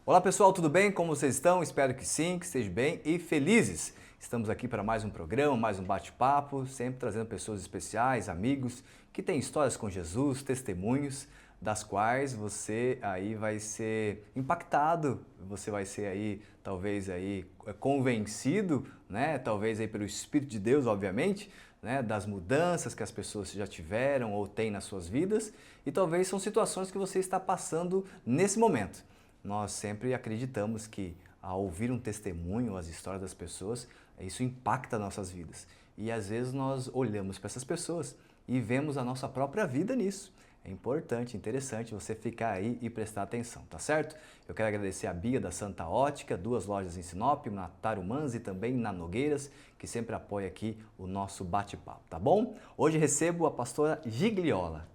Olá pessoal, tudo bem? Como vocês estão? Espero que sim, que estejam bem e felizes. Estamos aqui para mais um programa, mais um bate-papo, sempre trazendo pessoas especiais, amigos que têm histórias com Jesus, testemunhos das quais você aí vai ser impactado, você vai ser aí talvez aí convencido, né? Talvez aí pelo Espírito de Deus, obviamente, né? Das mudanças que as pessoas já tiveram ou têm nas suas vidas e talvez são situações que você está passando nesse momento. Nós sempre acreditamos que ao ouvir um testemunho, as histórias das pessoas, isso impacta nossas vidas. E às vezes nós olhamos para essas pessoas e vemos a nossa própria vida nisso. É importante, interessante você ficar aí e prestar atenção, tá certo? Eu quero agradecer a Bia da Santa Ótica, 2 lojas em Sinop, na Tarumãs e também na Nogueiras, que sempre apoia aqui o nosso bate-papo, tá bom? Hoje recebo a pastora Gigliola.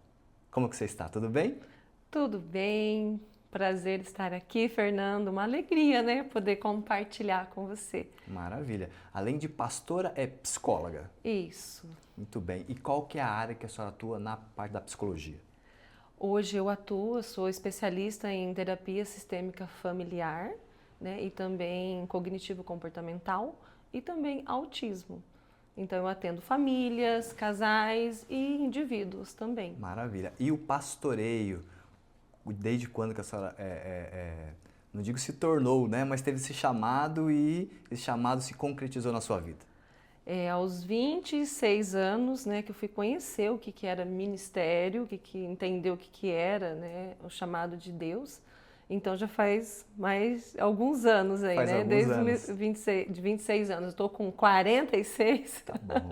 Como que você está? Tudo bem? Tudo bem, prazer estar aqui, Fernando. Uma alegria, né, poder compartilhar com você. Maravilha. Além de pastora, é psicóloga. Isso. Muito bem. E qual que é a área que a senhora atua na parte da psicologia? Hoje eu sou especialista em terapia sistêmica familiar, né, e também cognitivo-comportamental e também autismo. Então eu atendo famílias, casais e indivíduos também. Maravilha. E o pastoreio, desde quando que a senhora, não digo se tornou, né, mas teve esse chamado e esse chamado se concretizou na sua vida? Aos 26 anos, né, que eu fui conhecer o que era ministério, entender o que era, né, o chamado de Deus. Então já faz mais alguns anos aí, Faz né? alguns Desde anos. os 26 anos. Estou com 46. Tá bom.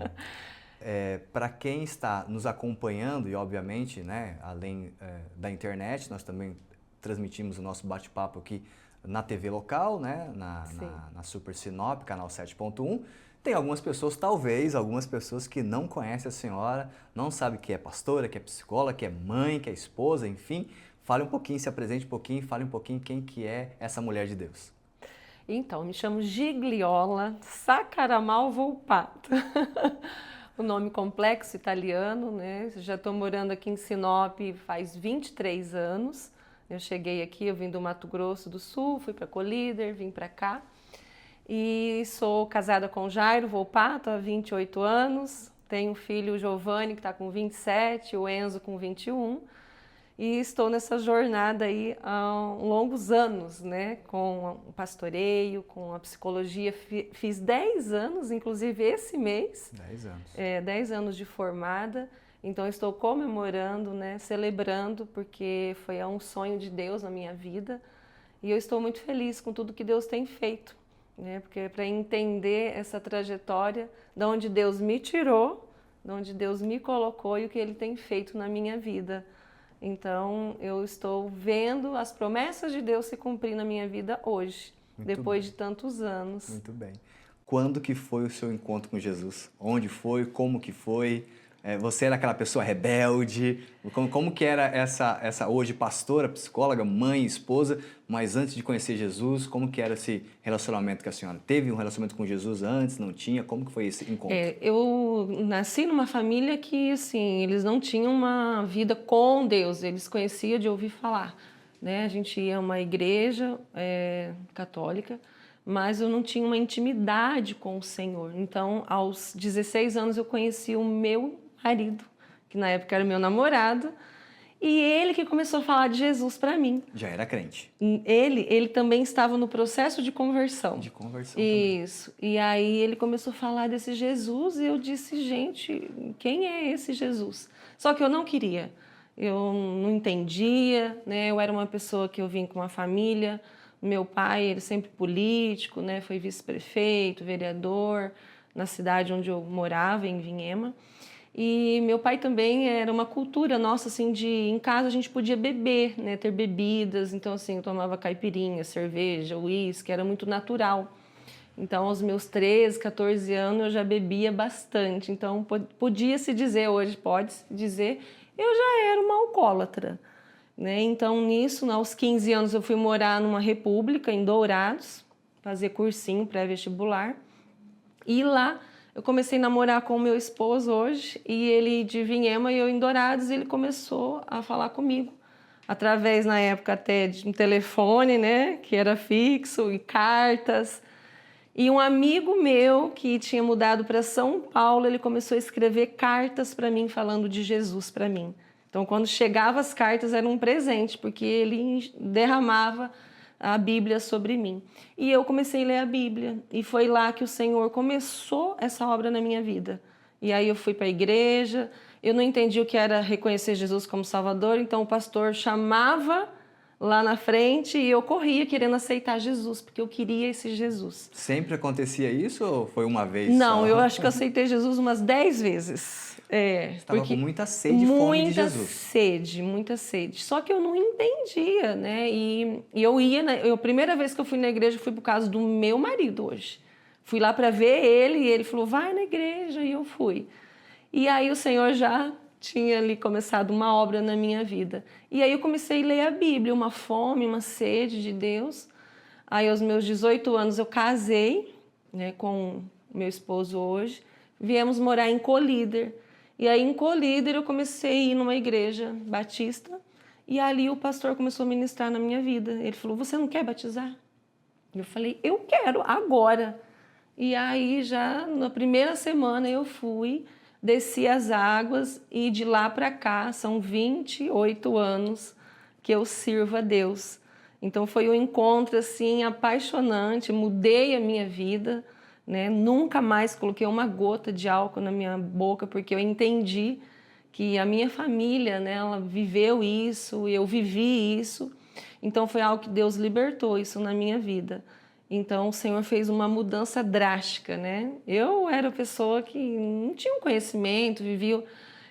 Para quem está nos acompanhando e obviamente, né, além da internet, nós também transmitimos o nosso bate-papo aqui na TV local, né, Sim. na Super Sinop, canal 7.1. Tem algumas pessoas, talvez, algumas pessoas que não conhecem a senhora, não sabem que é pastora, que é psicóloga, que é mãe, que é esposa, enfim. Fale um pouquinho, se apresente um pouquinho, fale um pouquinho quem que é essa mulher de Deus. Então, eu me chamo Gigliola Sacaramal Volpato. O nome complexo italiano, né? Já estou morando aqui em Sinop faz 23 anos. Eu cheguei aqui, eu vim do Mato Grosso do Sul, fui para Colíder, vim para cá. E sou casada com Jairo Volpato há 28 anos. Tenho um filho, o Giovanni, que está com 27, o Enzo com 21. E estou nessa jornada aí há longos anos, né? Com o pastoreio, com a psicologia. Fiz 10 anos, inclusive esse mês. 10 anos. 10 anos de formada. Então estou comemorando, né? Celebrando, porque foi um sonho de Deus na minha vida. E eu estou muito feliz com tudo que Deus tem feito, né? Porque para entender essa trajetória, de onde Deus me tirou, de onde Deus me colocou e o que Ele tem feito na minha vida. Então, eu estou vendo as promessas de Deus se cumprir na minha vida hoje, depois de tantos anos. Muito bem. Quando que foi o seu encontro com Jesus? Onde foi? Como que foi? Você era aquela pessoa rebelde? Como que era essa hoje pastora, psicóloga, mãe, esposa, mas antes de conhecer Jesus, como que era esse relacionamento que a senhora teve? Um relacionamento com Jesus antes? Não tinha? Como que foi esse encontro? Eu nasci numa família que, assim, eles não tinham uma vida com Deus, eles conheciam de ouvir falar, né? A gente ia a uma igreja católica, mas eu não tinha uma intimidade com o Senhor. Então, aos 16 anos, eu conheci o meu marido, que na época era meu namorado, e ele que começou a falar de Jesus para mim. Já era crente. Ele também estava no processo de conversão. De conversão também. Isso. E aí ele começou a falar desse Jesus e eu disse, gente, quem é esse Jesus? Só que eu não queria. Eu não entendia, né? Eu era uma pessoa que eu vim com uma família. Meu pai, ele sempre político, né? Foi vice-prefeito, vereador na cidade onde eu morava, em Vinhema. E meu pai também era uma cultura nossa, assim, de em casa a gente podia beber, né, ter bebidas. Então, assim, eu tomava caipirinha, cerveja, uísque, era muito natural. Então, aos meus 13, 14 anos, eu já bebia bastante. Então, podia-se dizer, hoje pode-se dizer, eu já era uma alcoólatra, né? Então, nisso, aos 15 anos, eu fui morar numa república, em Dourados, fazer cursinho pré-vestibular. E lá eu comecei a namorar com o meu esposo hoje, e ele de Vinhema e eu em Dourados, ele começou a falar comigo. através, na época, até de um telefone, né, que era fixo, e cartas. E um amigo meu que tinha mudado para São Paulo, ele começou a escrever cartas para mim, falando de Jesus para mim. Então, quando chegavam as cartas, era um presente, porque ele derramava a Bíblia sobre mim. E eu comecei a ler a Bíblia, e foi lá que o Senhor começou essa obra na minha vida. E aí eu fui para a igreja, eu não entendi o que era reconhecer Jesus como Salvador, então o pastor chamava lá na frente e eu corria querendo aceitar Jesus, porque eu queria esse Jesus. Sempre acontecia isso ou foi uma vez Não, só? eu acho que eu aceitei Jesus umas 10 vezes. Você estava com muita sede e muita fome de Jesus. Muita sede. Só que eu não entendia, né? E eu ia, a primeira vez que eu fui na igreja foi por causa do meu marido hoje. Fui lá para ver ele e ele falou, vai na igreja, e eu fui. E aí o Senhor já tinha ali começado uma obra na minha vida. E aí eu comecei a ler a Bíblia, uma fome, uma sede de Deus. Aí aos meus 18 anos eu casei, né, com meu esposo hoje. Viemos morar em Colíder. E aí em Colíder eu comecei a ir numa igreja batista. E ali o pastor começou a ministrar na minha vida. Ele falou, você não quer batizar? Eu falei, eu quero, agora. E aí já na primeira semana eu fui, desci as águas e de lá para cá são 28 anos que eu sirvo a Deus. Então foi um encontro assim apaixonante, mudei a minha vida, né? Nunca mais coloquei uma gota de álcool na minha boca porque eu entendi que a minha família, né, ela viveu isso, eu vivi isso. Então foi algo que Deus libertou isso na minha vida. Então o Senhor fez uma mudança drástica, né? Eu era a pessoa que não tinha um conhecimento, vivia...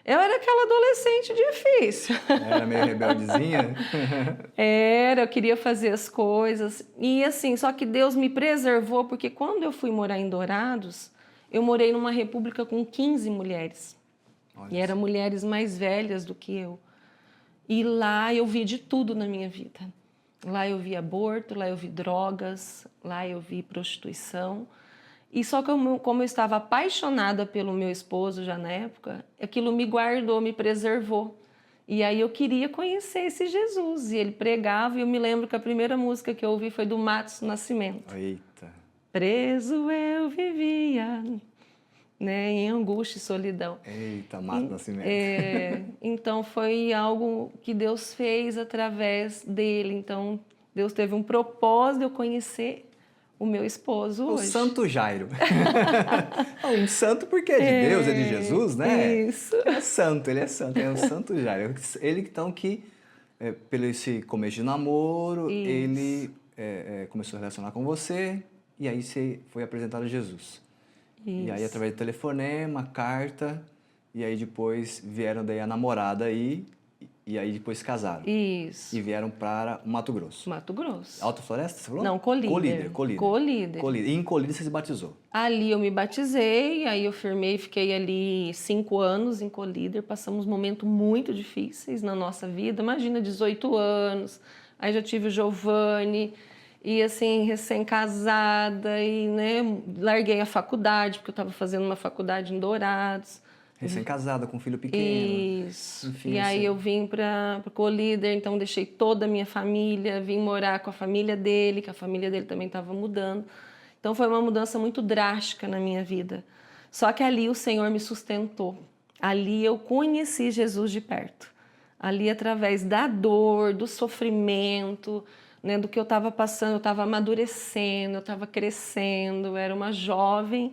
Eu era aquela adolescente difícil. Era meio rebeldezinha? Eu queria fazer as coisas. E assim, só que Deus me preservou, porque quando eu fui morar em Dourados, eu morei numa república com 15 mulheres. Olha E eram mulheres mais velhas do que eu. E lá eu vi de tudo na minha vida. Lá eu vi aborto, lá eu vi drogas, lá eu vi prostituição. E só que como eu estava apaixonada pelo meu esposo já na época, aquilo me guardou, me preservou. E aí eu queria conhecer esse Jesus. E ele pregava, e eu me lembro que a primeira música que eu ouvi foi do Matos Nascimento. Eita. Preso eu vivia, né, em angústia e solidão. Eita, Matos Nascimento. Então foi algo que Deus fez através dele. Então Deus teve um propósito de eu conhecer o meu esposo O hoje. Santo Jairo. Um santo porque é de Deus, é de Jesus, né? Isso. Ele é santo, é o Santo Jairo. Ele então que, pelo esse começo de namoro, Isso. ele começou a relacionar com você e aí você foi apresentado a Jesus. Isso. E aí através de telefonema, carta, e aí depois vieram daí a namorada aí, e aí depois casaram. Isso. E vieram para Mato Grosso. Mato Grosso. Alta Floresta, você falou? Não, Colíder. Colíder. E em Colíder você se batizou? Ali eu me batizei, aí eu firmei, fiquei ali 5 anos em Colíder, passamos momentos muito difíceis na nossa vida, imagina 18 anos, aí já tive o Giovanni, e assim, recém-casada, e né, larguei a faculdade, porque eu estava fazendo uma faculdade em Dourados. Recém-casada, com um filho pequeno. Isso. Enfim, e aí assim. eu vim para o Colíder, então deixei toda a minha família, vim morar com a família dele, que a família dele também estava mudando. Então foi uma mudança muito drástica na minha vida. Só que ali o Senhor me sustentou. Ali eu conheci Jesus de perto. Ali através da dor, do sofrimento, né, do que eu estava passando, eu estava amadurecendo, eu estava crescendo, eu era uma jovem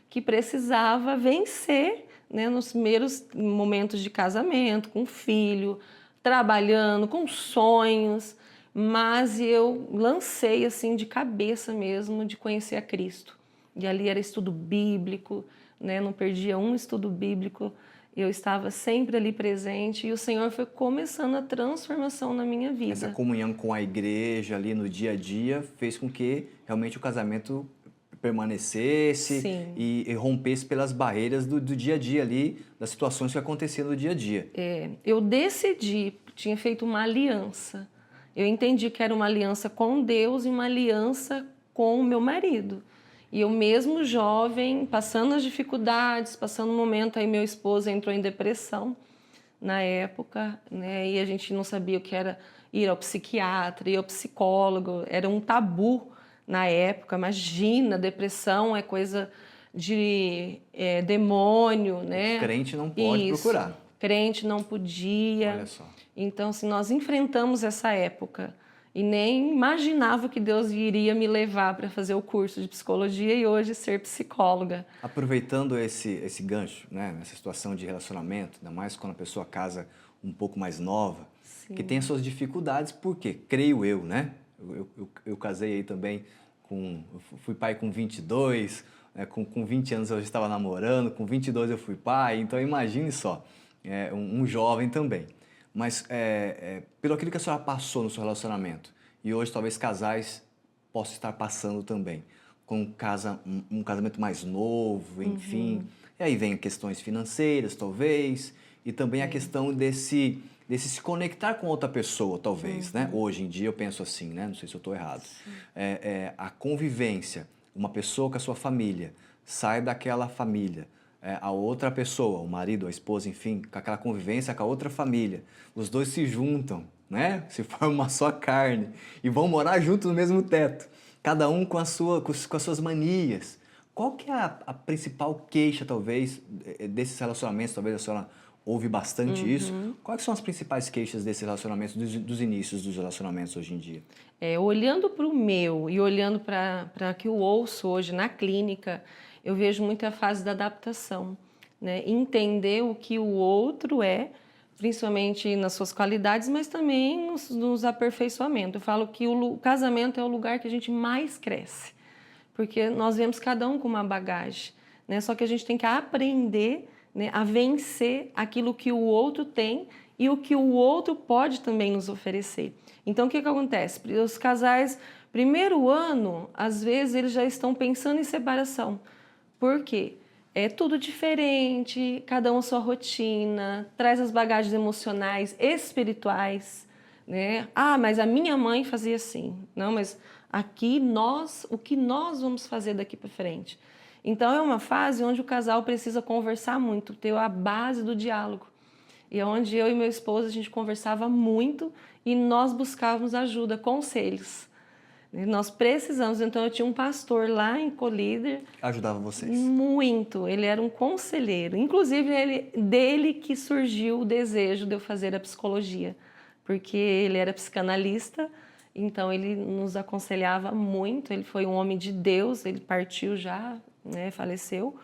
que precisava vencer, né, nos primeiros momentos de casamento, com filho, trabalhando, com sonhos, mas eu lancei assim de cabeça mesmo de conhecer a Cristo. E ali era estudo bíblico, né, não perdia um estudo bíblico, eu estava sempre ali presente e o Senhor foi começando a transformação na minha vida. Essa comunhão com a igreja ali no dia a dia fez com que realmente o casamento permanecesse e rompesse pelas barreiras do dia a dia ali, das situações que aconteciam no dia a dia. Eu decidi, tinha feito uma aliança. Eu entendi que era uma aliança com Deus e uma aliança com o meu marido. E eu mesmo jovem, passando as dificuldades, passando um momento aí meu esposo entrou em depressão, na época, né? E a gente não sabia o que era ir ao psiquiatra, ir ao psicólogo, era um tabu na época. Imagina, depressão é coisa de demônio, né? O crente não pode Isso, procurar. crente não podia. Olha só. Então, assim, nós enfrentamos essa época e nem imaginava que Deus iria me levar para fazer o curso de psicologia e hoje ser psicóloga. Aproveitando esse gancho, né, nessa situação de relacionamento, ainda mais quando a pessoa casa um pouco mais nova, que tem as suas dificuldades, porque creio eu, né? Eu casei aí também fui pai com 22, né, com 20 anos eu já estava namorando, com 22 eu fui pai, então imagine só, um jovem também. Mas pelo aquilo que a senhora passou no seu relacionamento, e hoje talvez casais possam estar passando também, com um casamento mais novo, enfim. E aí vem questões financeiras, talvez, e também a questão desse se conectar com outra pessoa, talvez, né? Hoje em dia eu penso assim, né? Não sei se eu estou errado. A convivência, uma pessoa com a sua família, sai daquela família, a outra pessoa, o marido, a esposa, enfim, com aquela convivência com a outra família, os dois se juntam, né? Se formam uma só carne e vão morar juntos no mesmo teto, cada um com as suas manias. Qual que é a principal queixa, talvez, desses relacionamentos? Talvez a senhora ouve bastante isso. Quais são as principais queixas desses relacionamentos, dos inícios dos relacionamentos hoje em dia? Olhando para o meu e olhando para que eu ouço hoje na clínica, eu vejo muita fase da adaptação, né? Entender o que o outro é, principalmente nas suas qualidades, mas também nos aperfeiçoamentos. Eu falo que o casamento é o lugar que a gente mais cresce, porque nós vemos cada um com uma bagagem, né? Só que a gente tem que aprender, né, a vencer aquilo que o outro tem e o que o outro pode também nos oferecer. Então, o que acontece? Os casais, primeiro ano, às vezes, eles já estão pensando em separação. Por quê? É tudo diferente, cada um a sua rotina, traz as bagagens emocionais, espirituais, né? Ah, mas a minha mãe fazia assim. Não, mas aqui o que nós vamos fazer daqui para frente? Então é uma fase onde o casal precisa conversar muito, ter a base do diálogo. E é onde eu e meu esposo a gente conversava muito e nós buscávamos ajuda, conselhos. Nós precisamos, então eu tinha um pastor lá em Colíder. Ajudava vocês? Muito, ele era um conselheiro. Inclusive, dele que surgiu o desejo de eu fazer a psicologia, porque ele era psicanalista, então ele nos aconselhava muito, ele foi um homem de Deus, ele partiu já, né, faleceu,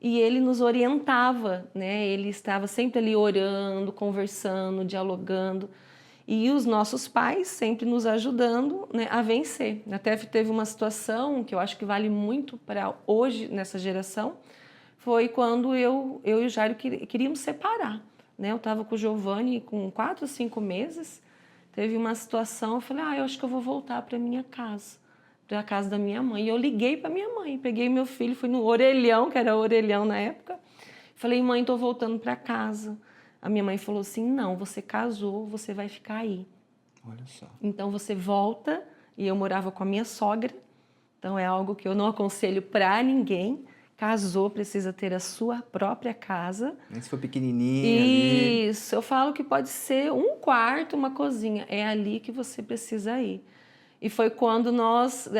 e ele nos orientava, né, ele estava sempre ali orando, conversando, dialogando, e os nossos pais sempre nos ajudando, né, a vencer. Até teve uma situação que eu acho que vale muito para hoje, nessa geração, foi quando eu e o Jairo queríamos separar. Né? Eu estava com o Giovanni com 4 ou 5 meses, teve uma situação, eu falei, eu acho que eu vou voltar para minha casa, para a casa da minha mãe. E eu liguei para minha mãe, peguei meu filho, fui no Orelhão, que era Orelhão na época, falei, mãe, estou voltando para casa. A minha mãe falou assim, não, você casou, você vai ficar aí. Olha só. Então você volta, e eu morava com a minha sogra, então é algo que eu não aconselho para ninguém. Casou, precisa ter a sua própria casa. Nem se for pequenininha. Isso, eu falo que pode ser um quarto, uma cozinha, é ali que você precisa ir. E foi quando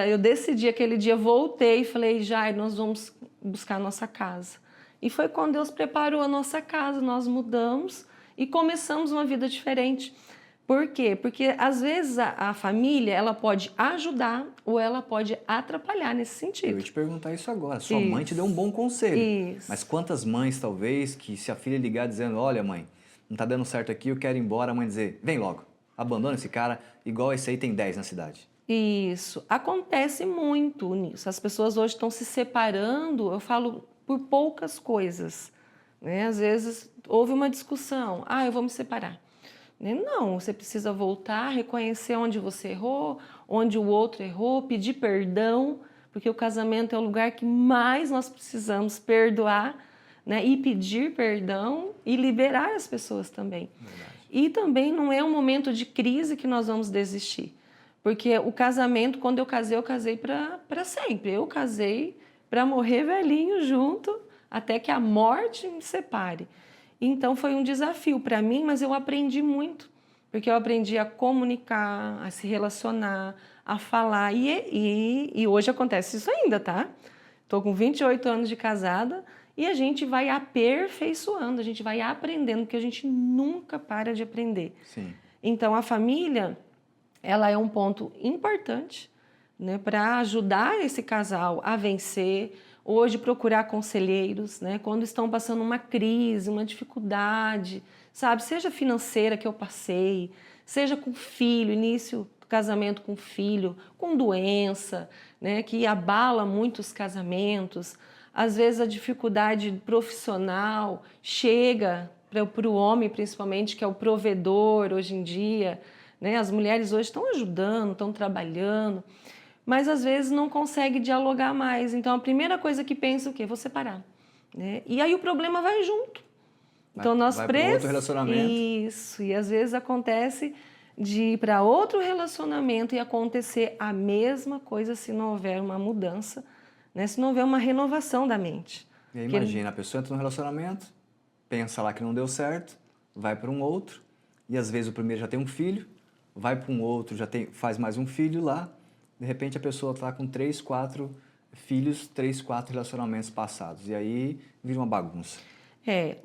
eu decidi aquele dia, voltei e falei, Jair, nós vamos buscar a nossa casa. E foi quando Deus preparou a nossa casa, nós mudamos e começamos uma vida diferente. Por quê? Porque às vezes a família ela pode ajudar ou ela pode atrapalhar nesse sentido. Eu ia te perguntar isso agora. Sua mãe te deu um bom conselho. Isso. Mas quantas mães, talvez, que se a filha ligar dizendo, olha mãe, não está dando certo aqui, eu quero ir embora, a mãe dizer, vem logo, abandona esse cara, igual esse aí tem 10 na cidade. Isso. Acontece muito nisso. As pessoas hoje estão se separando, eu falo, por poucas coisas. Né? Às vezes houve uma discussão, eu vou me separar. Não, você precisa voltar, reconhecer onde você errou, onde o outro errou, pedir perdão, porque o casamento é o lugar que mais nós precisamos perdoar, né? E pedir perdão e liberar as pessoas também. Verdade. E também não é um momento de crise que nós vamos desistir, porque o casamento, quando eu casei para sempre. Eu casei para morrer velhinho junto, até que a morte me separe. Então foi um desafio para mim, mas eu aprendi muito, porque eu aprendi a comunicar, a se relacionar, a falar. E hoje acontece isso ainda, tá? Estou com 28 anos de casada e a gente vai aperfeiçoando, a gente vai aprendendo, porque a gente nunca para de aprender. Sim. Então a família, ela é um ponto importante, né, para ajudar esse casal a vencer. Hoje, procurar conselheiros, né, quando estão passando uma crise, uma dificuldade, sabe? Seja financeira que eu passei, seja com filho, início do casamento com filho, com doença, né, que abala muitos casamentos. Às vezes a dificuldade profissional chega para o homem, principalmente, que é o provedor hoje em dia, né? As mulheres hoje estão ajudando, estão trabalhando, mas às vezes não consegue dialogar mais. Então a primeira coisa que pensa é o quê? Vou separar, né? E aí o problema vai junto. Então nós vai para outro relacionamento. Isso, e às vezes acontece de ir para outro relacionamento e acontecer a mesma coisa se não houver uma mudança, né? Se não houver uma renovação da mente. E aí, imagina, a pessoa entra num relacionamento, pensa lá que não deu certo, vai para um outro, e às vezes o primeiro já tem um filho, vai para um outro, faz mais um filho lá, de repente a pessoa está com 3, 4 filhos, 3, 4 relacionamentos passados, e aí vira uma bagunça.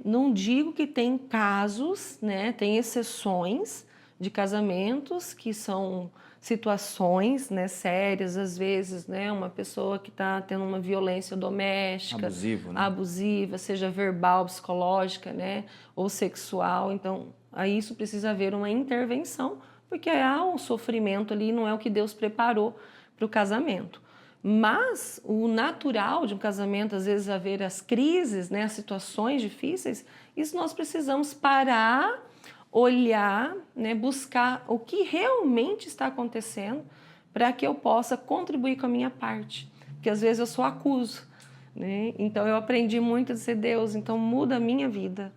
Não digo que tem casos, né, tem exceções de casamentos que são situações, né, sérias, às vezes, né, uma pessoa que está tendo uma violência doméstica, Abusivo, né? abusiva, seja verbal, psicológica, né, ou sexual. Então, aí isso precisa haver uma intervenção, porque há um sofrimento ali, não é o que Deus preparou para o casamento. Mas o natural de um casamento, às vezes, haver as crises, né, as situações difíceis, isso nós precisamos parar, olhar, né, buscar o que realmente está acontecendo para que eu possa contribuir com a minha parte. Porque às vezes eu só acuso, né? Então eu aprendi muito a dizer, Deus, então muda a minha vida.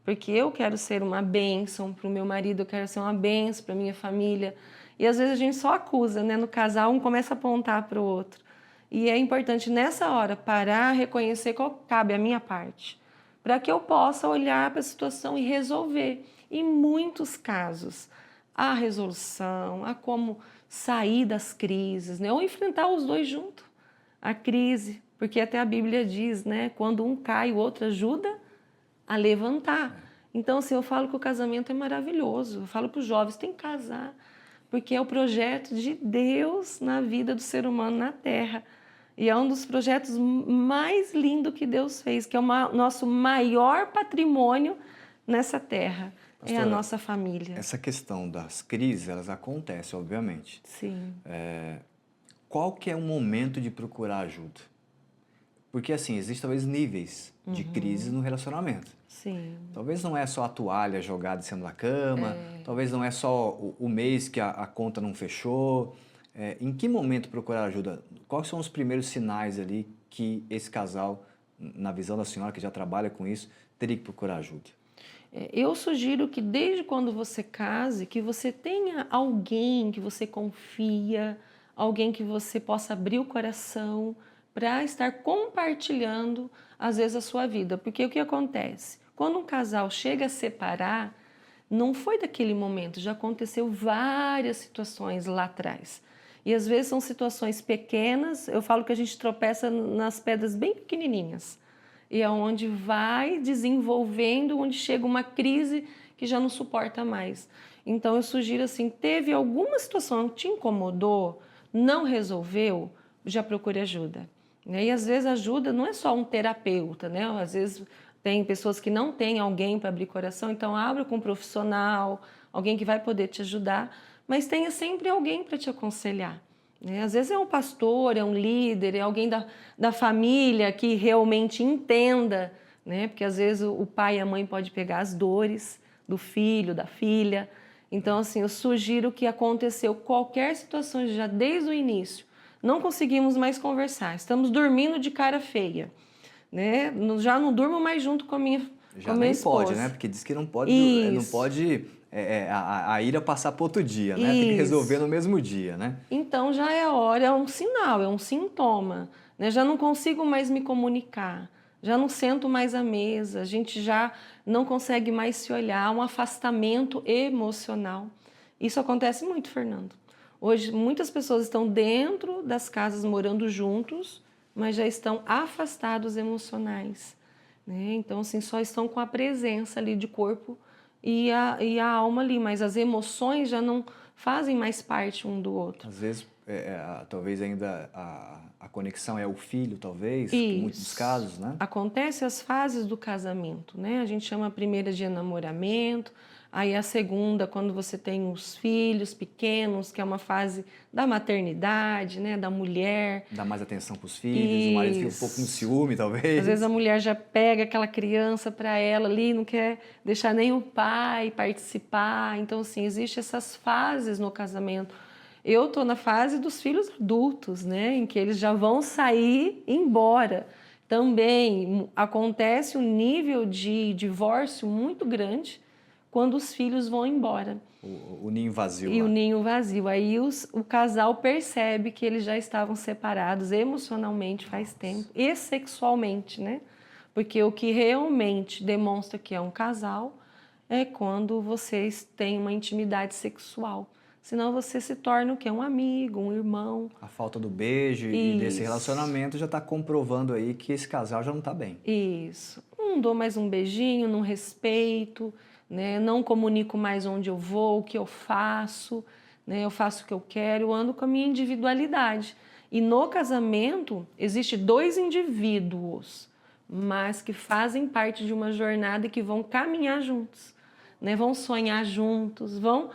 Porque eu quero ser uma bênção para o meu marido, eu quero ser uma bênção para a minha família. E às vezes a gente só acusa, né? No casal, um começa a apontar para o outro. E é importante nessa hora parar, reconhecer qual cabe a minha parte, para que eu possa olhar para a situação e resolver. Em muitos casos, há resolução, há como sair das crises, né? Ou enfrentar os dois juntos, a crise. Porque até a Bíblia diz, né? Quando um cai, o outro ajuda a levantar. Então, assim, eu falo que o casamento é maravilhoso. Eu falo para os jovens, tem que casar, porque é o projeto de Deus na vida do ser humano na Terra. E é um dos projetos mais lindos que Deus fez, que é o nosso maior patrimônio nessa Terra. Pastora, é a nossa família. Essa questão das crises, elas acontecem, obviamente. Sim. Qual que é o momento de procurar ajuda? Porque, assim, existem talvez níveis de crise no relacionamento. Sim. Talvez não é só a toalha jogada em cima da cama, talvez não é só o mês que a conta não fechou. Em que momento procurar ajuda? Quais são os primeiros sinais ali que esse casal, na visão da senhora que já trabalha com isso, teria que procurar ajuda? Eu sugiro que desde quando você case, que você tenha alguém que você confia, alguém que você possa abrir o coração para estar compartilhando, às vezes, a sua vida. Porque o que acontece? Quando um casal chega a separar, não foi daquele momento, já aconteceu várias situações lá atrás. E às vezes são situações pequenas, eu falo que a gente tropeça nas pedras bem pequenininhas. E é onde vai desenvolvendo, onde chega uma crise que já não suporta mais. Então eu sugiro assim, teve alguma situação que te incomodou, não resolveu, já procure ajuda. E às vezes ajuda não é só um terapeuta, né? Às vezes tem pessoas que não têm alguém para abrir coração, então abra com um profissional, alguém que vai poder te ajudar, mas tenha sempre alguém para te aconselhar. Às vezes é um pastor, é um líder, é alguém da família que realmente entenda, né? Porque às vezes o pai e a mãe podem pegar as dores do filho, da filha. Então, assim, eu sugiro que aconteceu qualquer situação já desde o início, não conseguimos mais conversar, estamos dormindo de cara feia, né? Já não durmo mais junto com a minha esposa. Já nem pode, né? Porque diz que não pode a ira passar para outro dia, né? Tem que resolver no mesmo dia, né? Então já é a hora, é um sinal, é um sintoma, né? Já não consigo mais me comunicar, já não sento mais à mesa, a gente já não consegue mais se olhar, um afastamento emocional. Isso acontece muito, Fernando. Hoje, muitas pessoas estão dentro das casas morando juntos, mas já estão afastados emocionais, né? Então, assim, só estão com a presença ali de corpo e a alma ali, mas as emoções já não fazem mais parte um do outro. Às vezes, talvez ainda a conexão é o filho, talvez, em muitos dos Isso. casos, né? Acontece as fases do casamento, né? A gente chama a primeira de namoramento, aí a segunda quando você tem os filhos pequenos, que é uma fase da maternidade, né? Da mulher. Dá mais atenção para os filhos, o marido fica um pouco com ciúme, talvez. Às vezes a mulher já pega aquela criança para ela ali, não quer deixar nem o pai participar. Então, assim, existem essas fases no casamento. Eu estou na fase dos filhos adultos, né? Em que eles já vão sair embora. Também acontece um nível de divórcio muito grande quando os filhos vão embora. O ninho vazio E lá. o ninho vazio. Aí o casal percebe que eles já estavam separados emocionalmente faz tempo e sexualmente, né? Porque o que realmente demonstra que é um casal é quando vocês têm uma intimidade sexual. Senão você se torna o quê? Um amigo, um irmão. A falta do beijo e desse Isso. relacionamento já está comprovando aí que esse casal já não está bem. Isso. Não dou mais um beijinho, não respeito, né? Não comunico mais onde eu vou, o que eu faço, né? Eu faço o que eu quero, eu ando com a minha individualidade. E no casamento, existe dois indivíduos, mas que fazem parte de uma jornada e que vão caminhar juntos, né? Vão sonhar juntos, vão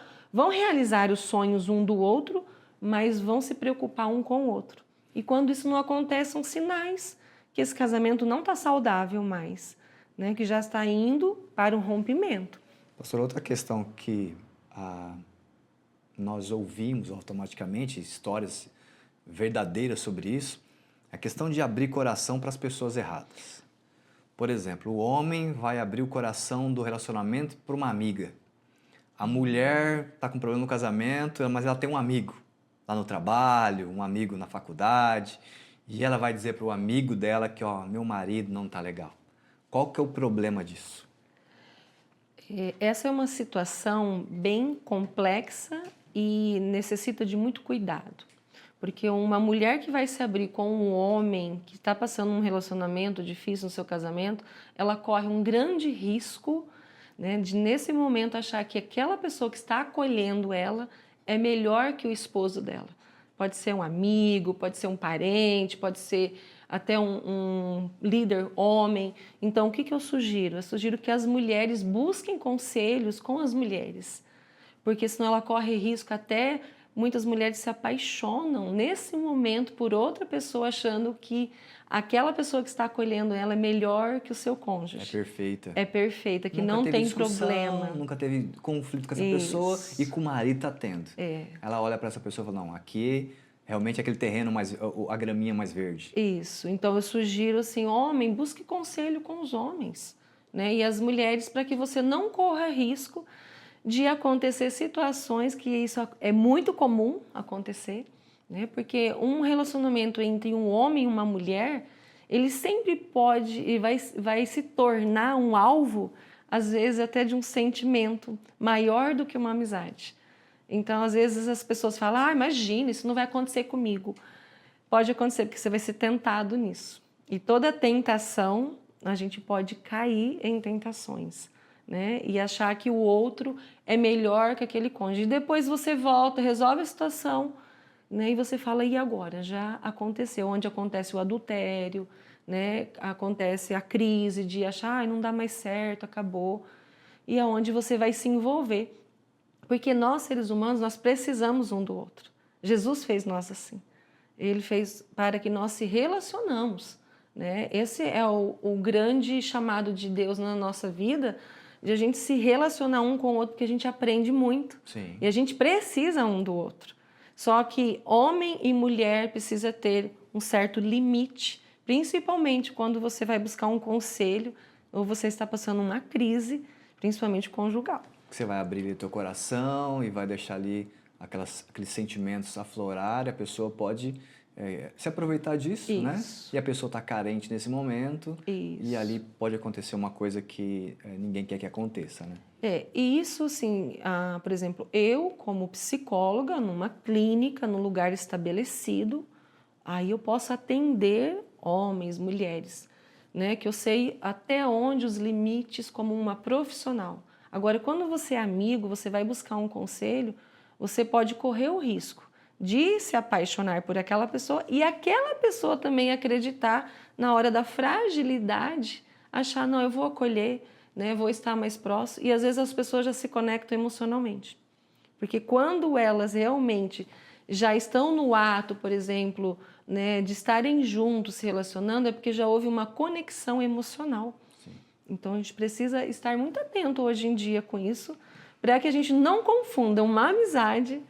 realizar os sonhos um do outro, mas vão se preocupar um com o outro. E quando isso não acontece, são sinais que esse casamento não está saudável mais, né? Que já está indo para um rompimento. Pastor, outra questão que nós ouvimos automaticamente, histórias verdadeiras sobre isso, é a questão de abrir coração para as pessoas erradas. Por exemplo, o homem vai abrir o coração do relacionamento para uma amiga. A mulher está com problema no casamento, mas ela tem um amigo lá no trabalho, um amigo na faculdade, e ela vai dizer para o amigo dela que, ó, meu marido não está legal. Qual que é o problema disso? Essa é uma situação bem complexa e necessita de muito cuidado. Porque uma mulher que vai se abrir com um homem que está passando um relacionamento difícil no seu casamento, ela corre um grande risco, né, de nesse momento achar que aquela pessoa que está acolhendo ela é melhor que o esposo dela. Pode ser um amigo, pode ser um parente, pode ser até um líder homem. Então, o que eu sugiro? Eu sugiro que as mulheres busquem conselhos com as mulheres, porque senão ela corre risco até... Muitas mulheres se apaixonam nesse momento por outra pessoa, achando que aquela pessoa que está acolhendo ela é melhor que o seu cônjuge. É perfeita. É perfeita, que Nunca não teve tem discussão, problema. nunca teve conflito com essa Isso. pessoa e com o marido está tendo. É. Ela olha para essa pessoa e fala, não, aqui realmente é aquele terreno mais, a graminha mais verde. Isso. Então eu sugiro assim, homem, busque conselho com os homens, né? E as mulheres, para que você não corra risco de acontecer situações que isso é muito comum acontecer, né? Porque um relacionamento entre um homem e uma mulher, ele sempre pode e vai se tornar um alvo, às vezes até de um sentimento maior do que uma amizade. Então, às vezes as pessoas falam, imagina, isso não vai acontecer comigo. Pode acontecer, porque você vai ser tentado nisso. E toda tentação, a gente pode cair em tentações, né? E achar que o outro é melhor que aquele cônjuge. E depois você volta, resolve a situação, né? E você fala, e agora? Já aconteceu. Onde acontece o adultério, né? Acontece a crise de achar, não dá mais certo, acabou. E é onde você vai se envolver. Porque nós, seres humanos, nós precisamos um do outro. Jesus fez nós assim. Ele fez para que nós se relacionamos, né? Esse é o grande chamado de Deus na nossa vida, de a gente se relacionar um com o outro, porque a gente aprende muito. Sim. E a gente precisa um do outro. Só que homem e mulher precisa ter um certo limite, principalmente quando você vai buscar um conselho ou você está passando uma crise, principalmente conjugal. Você vai abrir ali o teu coração e vai deixar ali aqueles sentimentos aflorar, e a pessoa pode se aproveitar disso, né? Isso. E a pessoa está carente nesse momento Isso. e ali pode acontecer uma coisa que ninguém quer que aconteça, né? E isso, assim, por exemplo, eu como psicóloga, numa clínica, num lugar estabelecido, aí eu posso atender homens, mulheres, né? Que eu sei até onde os limites como uma profissional. Agora, quando você é amigo, você vai buscar um conselho, você pode correr o risco de se apaixonar por aquela pessoa e aquela pessoa também acreditar na hora da fragilidade, achar, não, eu vou acolher, né, vou estar mais próximo. E às vezes as pessoas já se conectam emocionalmente. Porque quando elas realmente já estão no ato, por exemplo, né, de estarem juntos, se relacionando, é porque já houve uma conexão emocional. Sim. Então a gente precisa estar muito atento hoje em dia com isso, para que a gente não confunda uma amizade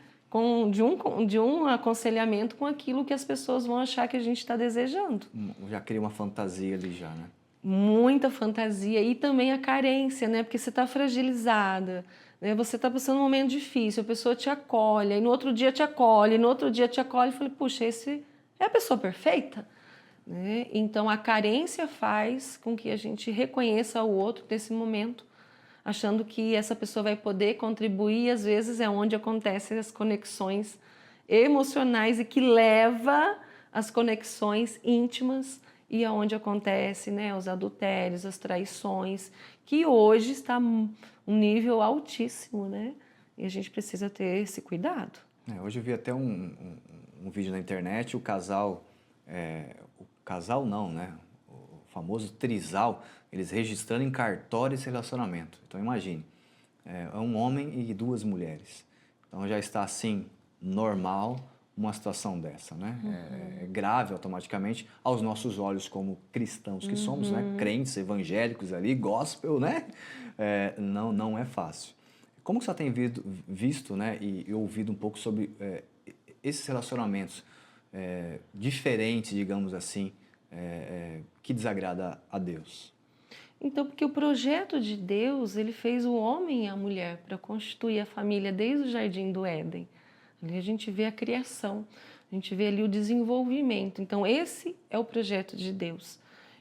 de um aconselhamento com aquilo que as pessoas vão achar que a gente está desejando. Já cria uma fantasia ali já, né? Muita fantasia e também a carência, né? Porque você está fragilizada, né? Você está passando um momento difícil, a pessoa te acolhe, e no outro dia te acolhe, no outro dia te acolhe, e falei, puxa, esse é a pessoa perfeita, né? Então a carência faz com que a gente reconheça o outro nesse momento, achando que essa pessoa vai poder contribuir, e às vezes é onde acontecem as conexões emocionais e que leva às conexões íntimas e aonde acontece, né, os adultérios, as traições, que hoje está um nível altíssimo, né? E a gente precisa ter esse cuidado. Hoje eu vi até um vídeo na internet, o casal não, né? O famoso trisal, eles registrando em cartório esse relacionamento. Então imagine, é um homem e duas mulheres. Então já está assim, normal, uma situação dessa, né? É grave automaticamente aos nossos olhos como cristãos que somos, né? Crentes, evangélicos ali, gospel, né? Não é fácil. Como que você tem visto, né, e ouvido um pouco sobre esses relacionamentos diferentes, digamos assim, que desagrada a Deus? Então, porque o projeto de Deus, ele fez o homem e a mulher para constituir a família desde o Jardim do Éden. Ali a gente vê a criação, a gente vê ali o desenvolvimento. Então, esse é o projeto de Deus.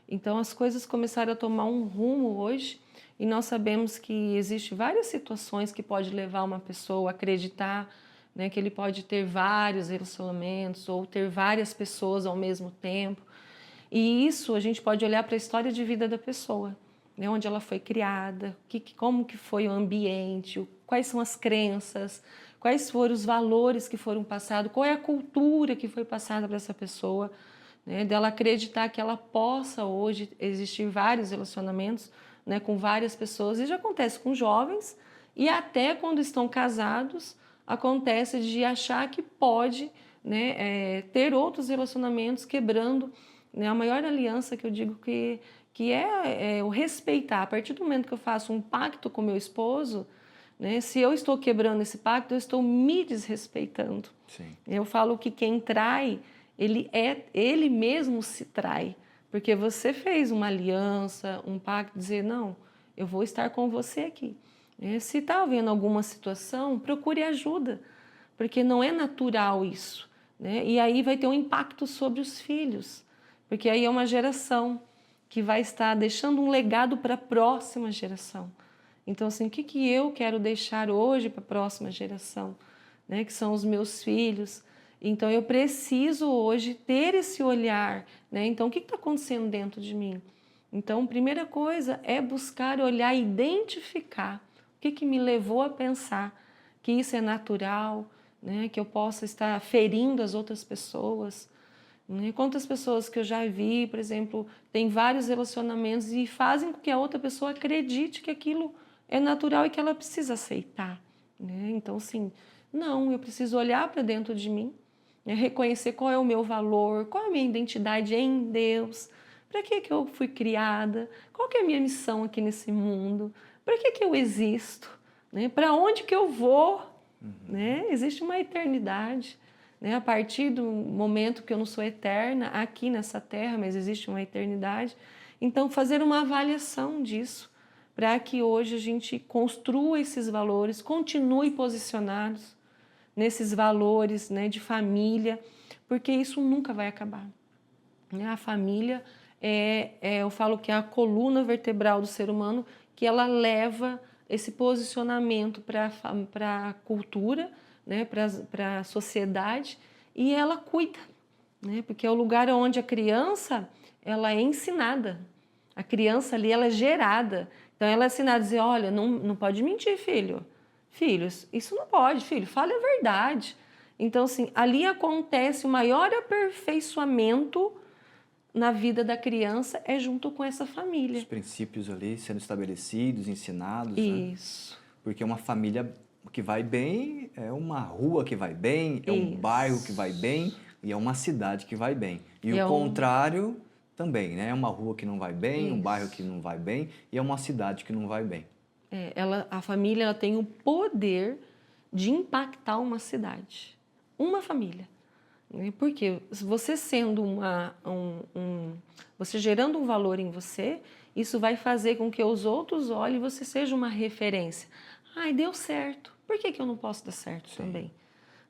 Então, as coisas começaram a tomar um rumo hoje e nós sabemos que existem várias situações que pode levar uma pessoa a acreditar, né, que ele pode ter vários relacionamentos ou ter várias pessoas ao mesmo tempo. E isso a gente pode olhar para a história de vida da pessoa, né, onde ela foi criada, como que foi o ambiente, quais são as crenças, quais foram os valores que foram passados, qual é a cultura que foi passada para essa pessoa, né, dela acreditar que ela possa hoje existir vários relacionamentos, né, com várias pessoas. Isso já acontece com jovens e até quando estão casados, acontece de achar que pode, né, ter outros relacionamentos quebrando, né, a maior aliança que eu digo que é o respeitar. A partir do momento que eu faço um pacto com meu esposo, né, se eu estou quebrando esse pacto, eu estou me desrespeitando. Sim. Eu falo que quem trai, ele mesmo se trai, porque você fez uma aliança, um pacto, dizer, não, eu vou estar com você aqui. Se está havendo alguma situação, procure ajuda, porque não é natural isso, né? E aí vai ter um impacto sobre os filhos, porque aí é uma geração que vai estar deixando um legado para a próxima geração. Então, assim, o que eu quero deixar hoje para a próxima geração, né? Que são os meus filhos. Então, eu preciso hoje ter esse olhar, né? Então, o que está acontecendo dentro de mim? Então, a primeira coisa é buscar olhar e identificar o que me levou a pensar que isso é natural, né? Que eu possa estar ferindo as outras pessoas. Quantas pessoas que eu já vi, por exemplo, têm vários relacionamentos e fazem com que a outra pessoa acredite que aquilo é natural e que ela precisa aceitar, né? Então, assim, não, eu preciso olhar para dentro de mim, né? Reconhecer qual é o meu valor, qual é a minha identidade em Deus, para que eu fui criada, qual que é a minha missão aqui nesse mundo, para que eu existo, né? Para onde que eu vou, né? Existe uma eternidade. A partir do momento que eu não sou eterna aqui nessa terra, mas existe uma eternidade. Então, fazer uma avaliação disso, para que hoje a gente construa esses valores, continue posicionados, nesses valores, né, de família, porque isso nunca vai acabar. A família eu falo que é a coluna vertebral do ser humano, que ela leva esse posicionamento para a cultura, né, para a sociedade, e ela cuida, né, porque é o lugar onde a criança ela é ensinada. A criança ali ela é gerada. Então ela é ensinada a dizer, olha, não pode mentir, filho. Filhos, isso não pode, filho, fale a verdade. Então, assim, ali acontece o maior aperfeiçoamento na vida da criança é junto com essa família. Os princípios ali sendo estabelecidos, ensinados, né? Isso. Porque uma família que vai bem é uma rua que vai bem, é um bairro que vai bem e é uma cidade que vai bem. E o contrário também, né? É uma rua que não vai bem, um bairro que não vai bem e é uma cidade que não vai bem. A família ela tem o poder de impactar uma cidade. Uma família. Porque você sendo você gerando um valor em você, isso vai fazer com que os outros olhem e você seja uma referência. Ai, deu certo. Por que eu não posso dar certo também?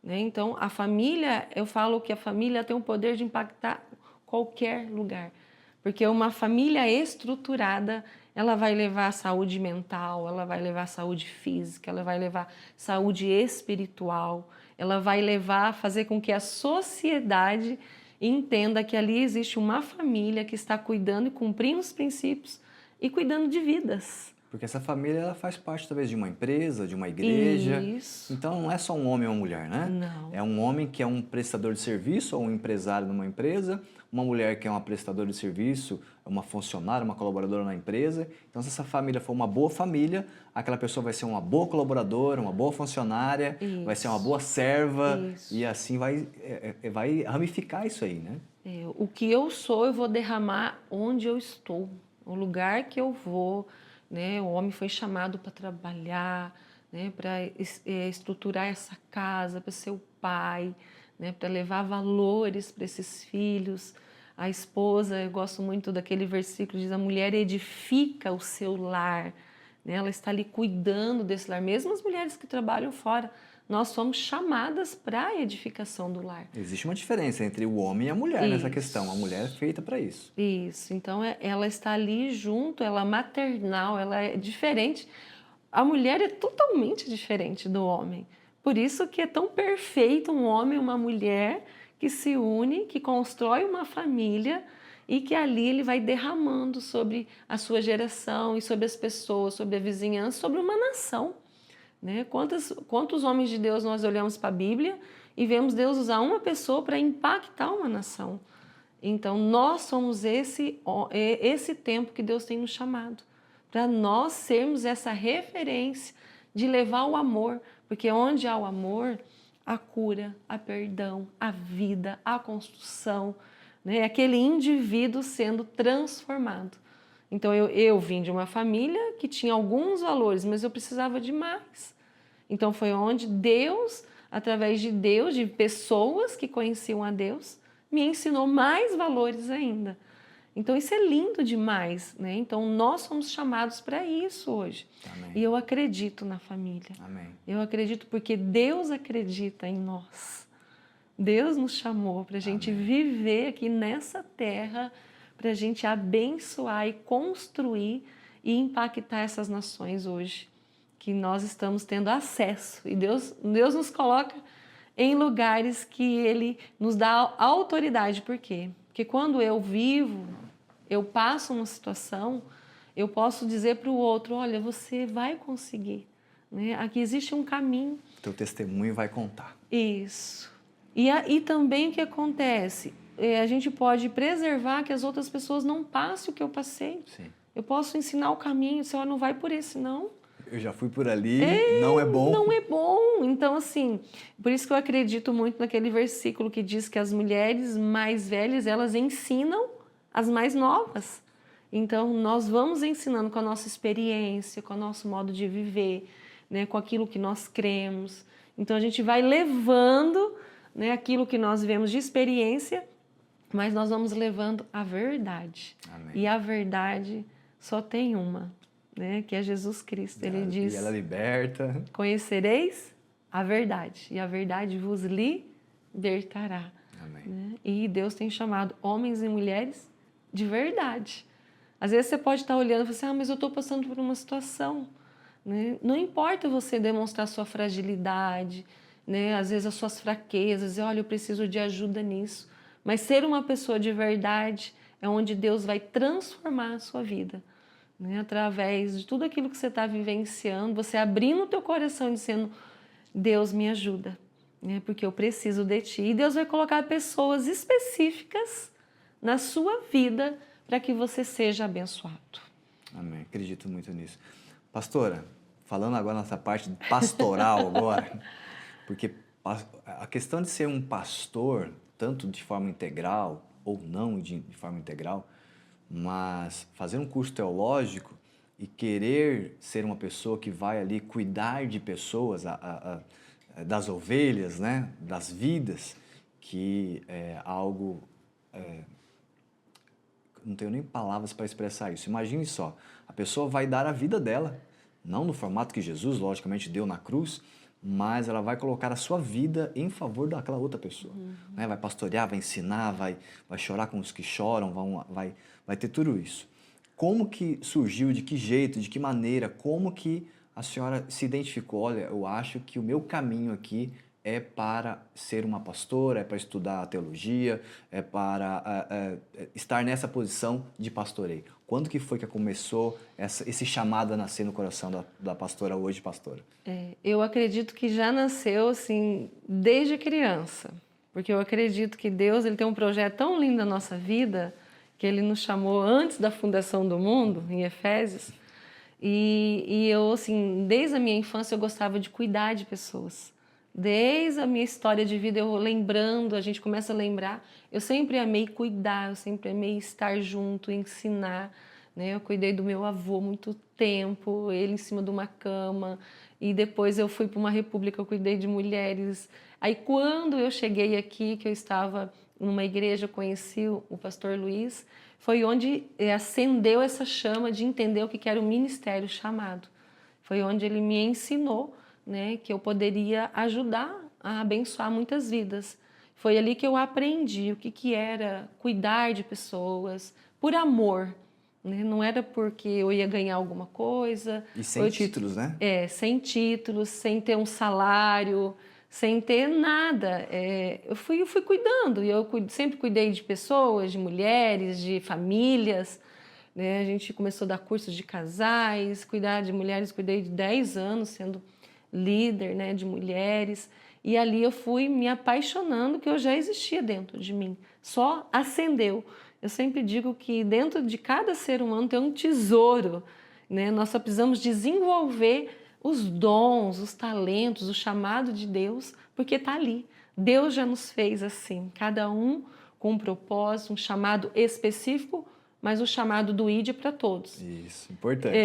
Então, a família, eu falo que a família tem o poder de impactar qualquer lugar. Porque uma família estruturada, ela vai levar saúde mental, ela vai levar saúde física, ela vai levar saúde espiritual, ela vai levar a fazer com que a sociedade entenda que ali existe uma família que está cuidando e cumprindo os princípios e cuidando de vidas. Porque essa família ela faz parte talvez de uma empresa, de uma igreja. Isso. Então não é só um homem ou uma mulher, né? Não. É um homem que é um prestador de serviço ou um empresário numa empresa, uma mulher que é uma prestadora de serviço, uma funcionária, uma colaboradora na empresa. Então se essa família for uma boa família, aquela pessoa vai ser uma boa colaboradora, uma boa funcionária, vai ser uma boa serva e assim vai ramificar isso aí, né? O que eu sou, eu vou derramar onde eu estou, o lugar que eu vou. Né? O homem foi chamado para trabalhar, né? Para estruturar essa casa, para ser o pai, né? Para levar valores para esses filhos. A esposa, eu gosto muito daquele versículo, diz a mulher edifica o seu lar, né? Ela está ali cuidando desse lar, mesmo as mulheres que trabalham fora. Nós somos chamadas para a edificação do lar. Existe uma diferença entre o homem e a mulher nessa questão. A mulher é feita para isso. Isso. Então, ela está ali junto, ela é maternal, ela é diferente. A mulher é totalmente diferente do homem. Por isso que é tão perfeito um homem e uma mulher que se une, que constrói uma família e que ali ele vai derramando sobre a sua geração e sobre as pessoas, sobre a vizinhança, sobre uma nação. Né? Quantos homens de Deus nós olhamos para a Bíblia e vemos Deus usar uma pessoa para impactar uma nação? Então, nós somos esse tempo que Deus tem nos chamado, para nós sermos essa referência de levar o amor, porque onde há o amor, a cura, a perdão, a vida, a construção, né? Aquele indivíduo sendo transformado. Então, eu vim de uma família que tinha alguns valores, mas eu precisava de mais. Então, foi onde Deus, através de Deus, de pessoas que conheciam a Deus, me ensinou mais valores ainda. Então, isso é lindo demais, né? Então, nós somos chamados para isso hoje. Amém. E eu acredito na família. Amém. Eu acredito porque Deus acredita em nós. Deus nos chamou para a gente viver aqui nessa terra, para a gente abençoar e construir e impactar essas nações hoje, que nós estamos tendo acesso. E Deus nos coloca em lugares que Ele nos dá autoridade. Por quê? Porque quando eu vivo, eu passo uma situação, eu posso dizer para o outro, olha, você vai conseguir. Né? Aqui existe um caminho. Teu testemunho vai contar. Isso. E também o que acontece? A gente pode preservar que as outras pessoas não passem o que eu passei. Sim. Eu posso ensinar o caminho, você não vai por esse não. Eu já fui por ali, não é bom. Não é bom. Então, assim, por isso que eu acredito muito naquele versículo que diz que as mulheres mais velhas, elas ensinam as mais novas. Então, nós vamos ensinando com a nossa experiência, com o nosso modo de viver, né, com aquilo que nós cremos. Então, a gente vai levando, né, aquilo que nós vemos de experiência, mas nós vamos levando a verdade. Amém. E a verdade só tem uma, né, que é Jesus Cristo. Ele diz, e ela liberta. conhecereis a verdade, e a verdade vos libertará. Amém. Né? E Deus tem chamado homens e mulheres de verdade. Às vezes você pode estar olhando e falar assim, mas eu estou passando por uma situação. Né? Não importa você demonstrar sua fragilidade, né? Às vezes as suas fraquezas, olha, eu preciso de ajuda nisso. Mas ser uma pessoa de verdade é onde Deus vai transformar a sua vida. Né? Através de tudo aquilo que você está vivenciando, você abrindo o teu coração e dizendo, Deus me ajuda, né? Porque eu preciso de Ti. E Deus vai colocar pessoas específicas na sua vida para que você seja abençoado. Amém. Acredito muito nisso. Pastora, falando agora nessa parte pastoral agora, porque a questão de ser um pastor, tanto de forma integral ou não de forma integral, mas fazer um curso teológico e querer ser uma pessoa que vai ali cuidar de pessoas, das ovelhas, né, das vidas, que é algo... não tenho nem palavras para expressar isso. Imagine só, a pessoa vai dar a vida dela, não no formato que Jesus, logicamente, deu na cruz, mas ela vai colocar a sua vida em favor daquela outra pessoa. Né? Vai pastorear, vai ensinar, vai chorar com os que choram, vai ter tudo isso. Como que surgiu, de que jeito, de que maneira, como que a senhora se identificou? Olha, eu acho que o meu caminho aqui é para ser uma pastora, é para estudar teologia, é para estar nessa posição de pastoreio. Quando que foi que começou esse chamado a nascer no coração da pastora, hoje pastora? Eu acredito que já nasceu assim desde criança, porque eu acredito que Deus ele tem um projeto tão lindo na nossa vida, que Ele nos chamou antes da fundação do mundo, em Efésios, e eu assim, desde a minha infância eu gostava de cuidar de pessoas. Desde a minha história de vida, eu lembrando, a gente começa a lembrar, eu sempre amei cuidar, eu sempre amei estar junto, ensinar, né? Eu cuidei do meu avô muito tempo, ele em cima de uma cama, e depois eu fui para uma república, eu cuidei de mulheres. Aí quando eu cheguei aqui, que eu estava numa igreja, eu conheci o pastor Luiz, foi onde acendeu essa chama de entender o que era o ministério chamado. Foi onde ele me ensinou, né, que eu poderia ajudar a abençoar muitas vidas. Foi ali que eu aprendi o que era cuidar de pessoas por amor, né? Não era porque eu ia ganhar alguma coisa. E sem títulos, né? Sem títulos, sem ter um salário, sem ter nada. Eu fui cuidando, e eu sempre cuidei de pessoas, de mulheres, de famílias. Né? A gente começou a dar cursos de casais, cuidar de mulheres, cuidei de 10 anos sendo líder, né, de mulheres, e ali eu fui me apaixonando, que eu já existia dentro de mim, só acendeu. Eu sempre digo que dentro de cada ser humano tem um tesouro, né? Nós só precisamos desenvolver os dons, os talentos, o chamado de Deus, porque está ali. Deus já nos fez assim, cada um com um propósito, um chamado específico, mas o chamado do ID é para todos. Isso, importante.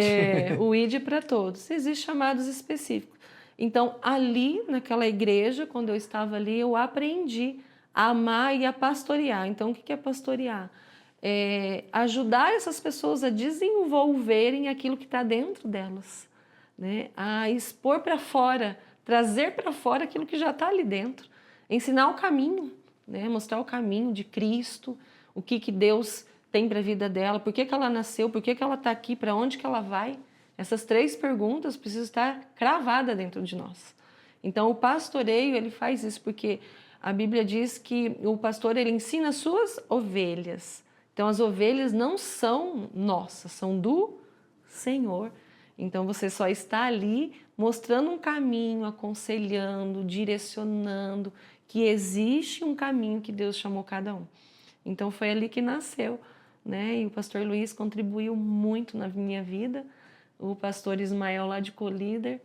O ID é para todos. Existem chamados específicos. Então, ali, naquela igreja, quando eu estava ali, eu aprendi a amar e a pastorear. Então, o que é pastorear? Ajudar essas pessoas a desenvolverem aquilo que está dentro delas, né? A expor para fora, trazer para fora aquilo que já está ali dentro. Ensinar o caminho, né? Mostrar o caminho de Cristo, o que Deus tem para a vida dela, por que ela nasceu, por que ela está aqui, para onde que ela vai. Essas 3 perguntas precisam estar cravadas dentro de nós. Então, o pastoreio, ele faz isso, porque a Bíblia diz que o pastor, ele ensina as suas ovelhas. Então, as ovelhas não são nossas, são do Senhor. Então, você só está ali mostrando um caminho, aconselhando, direcionando, que existe um caminho que Deus chamou cada um. Então, foi ali que nasceu, né? E o pastor Luiz contribuiu muito na minha vida, o pastor Ismael lá de Colíder,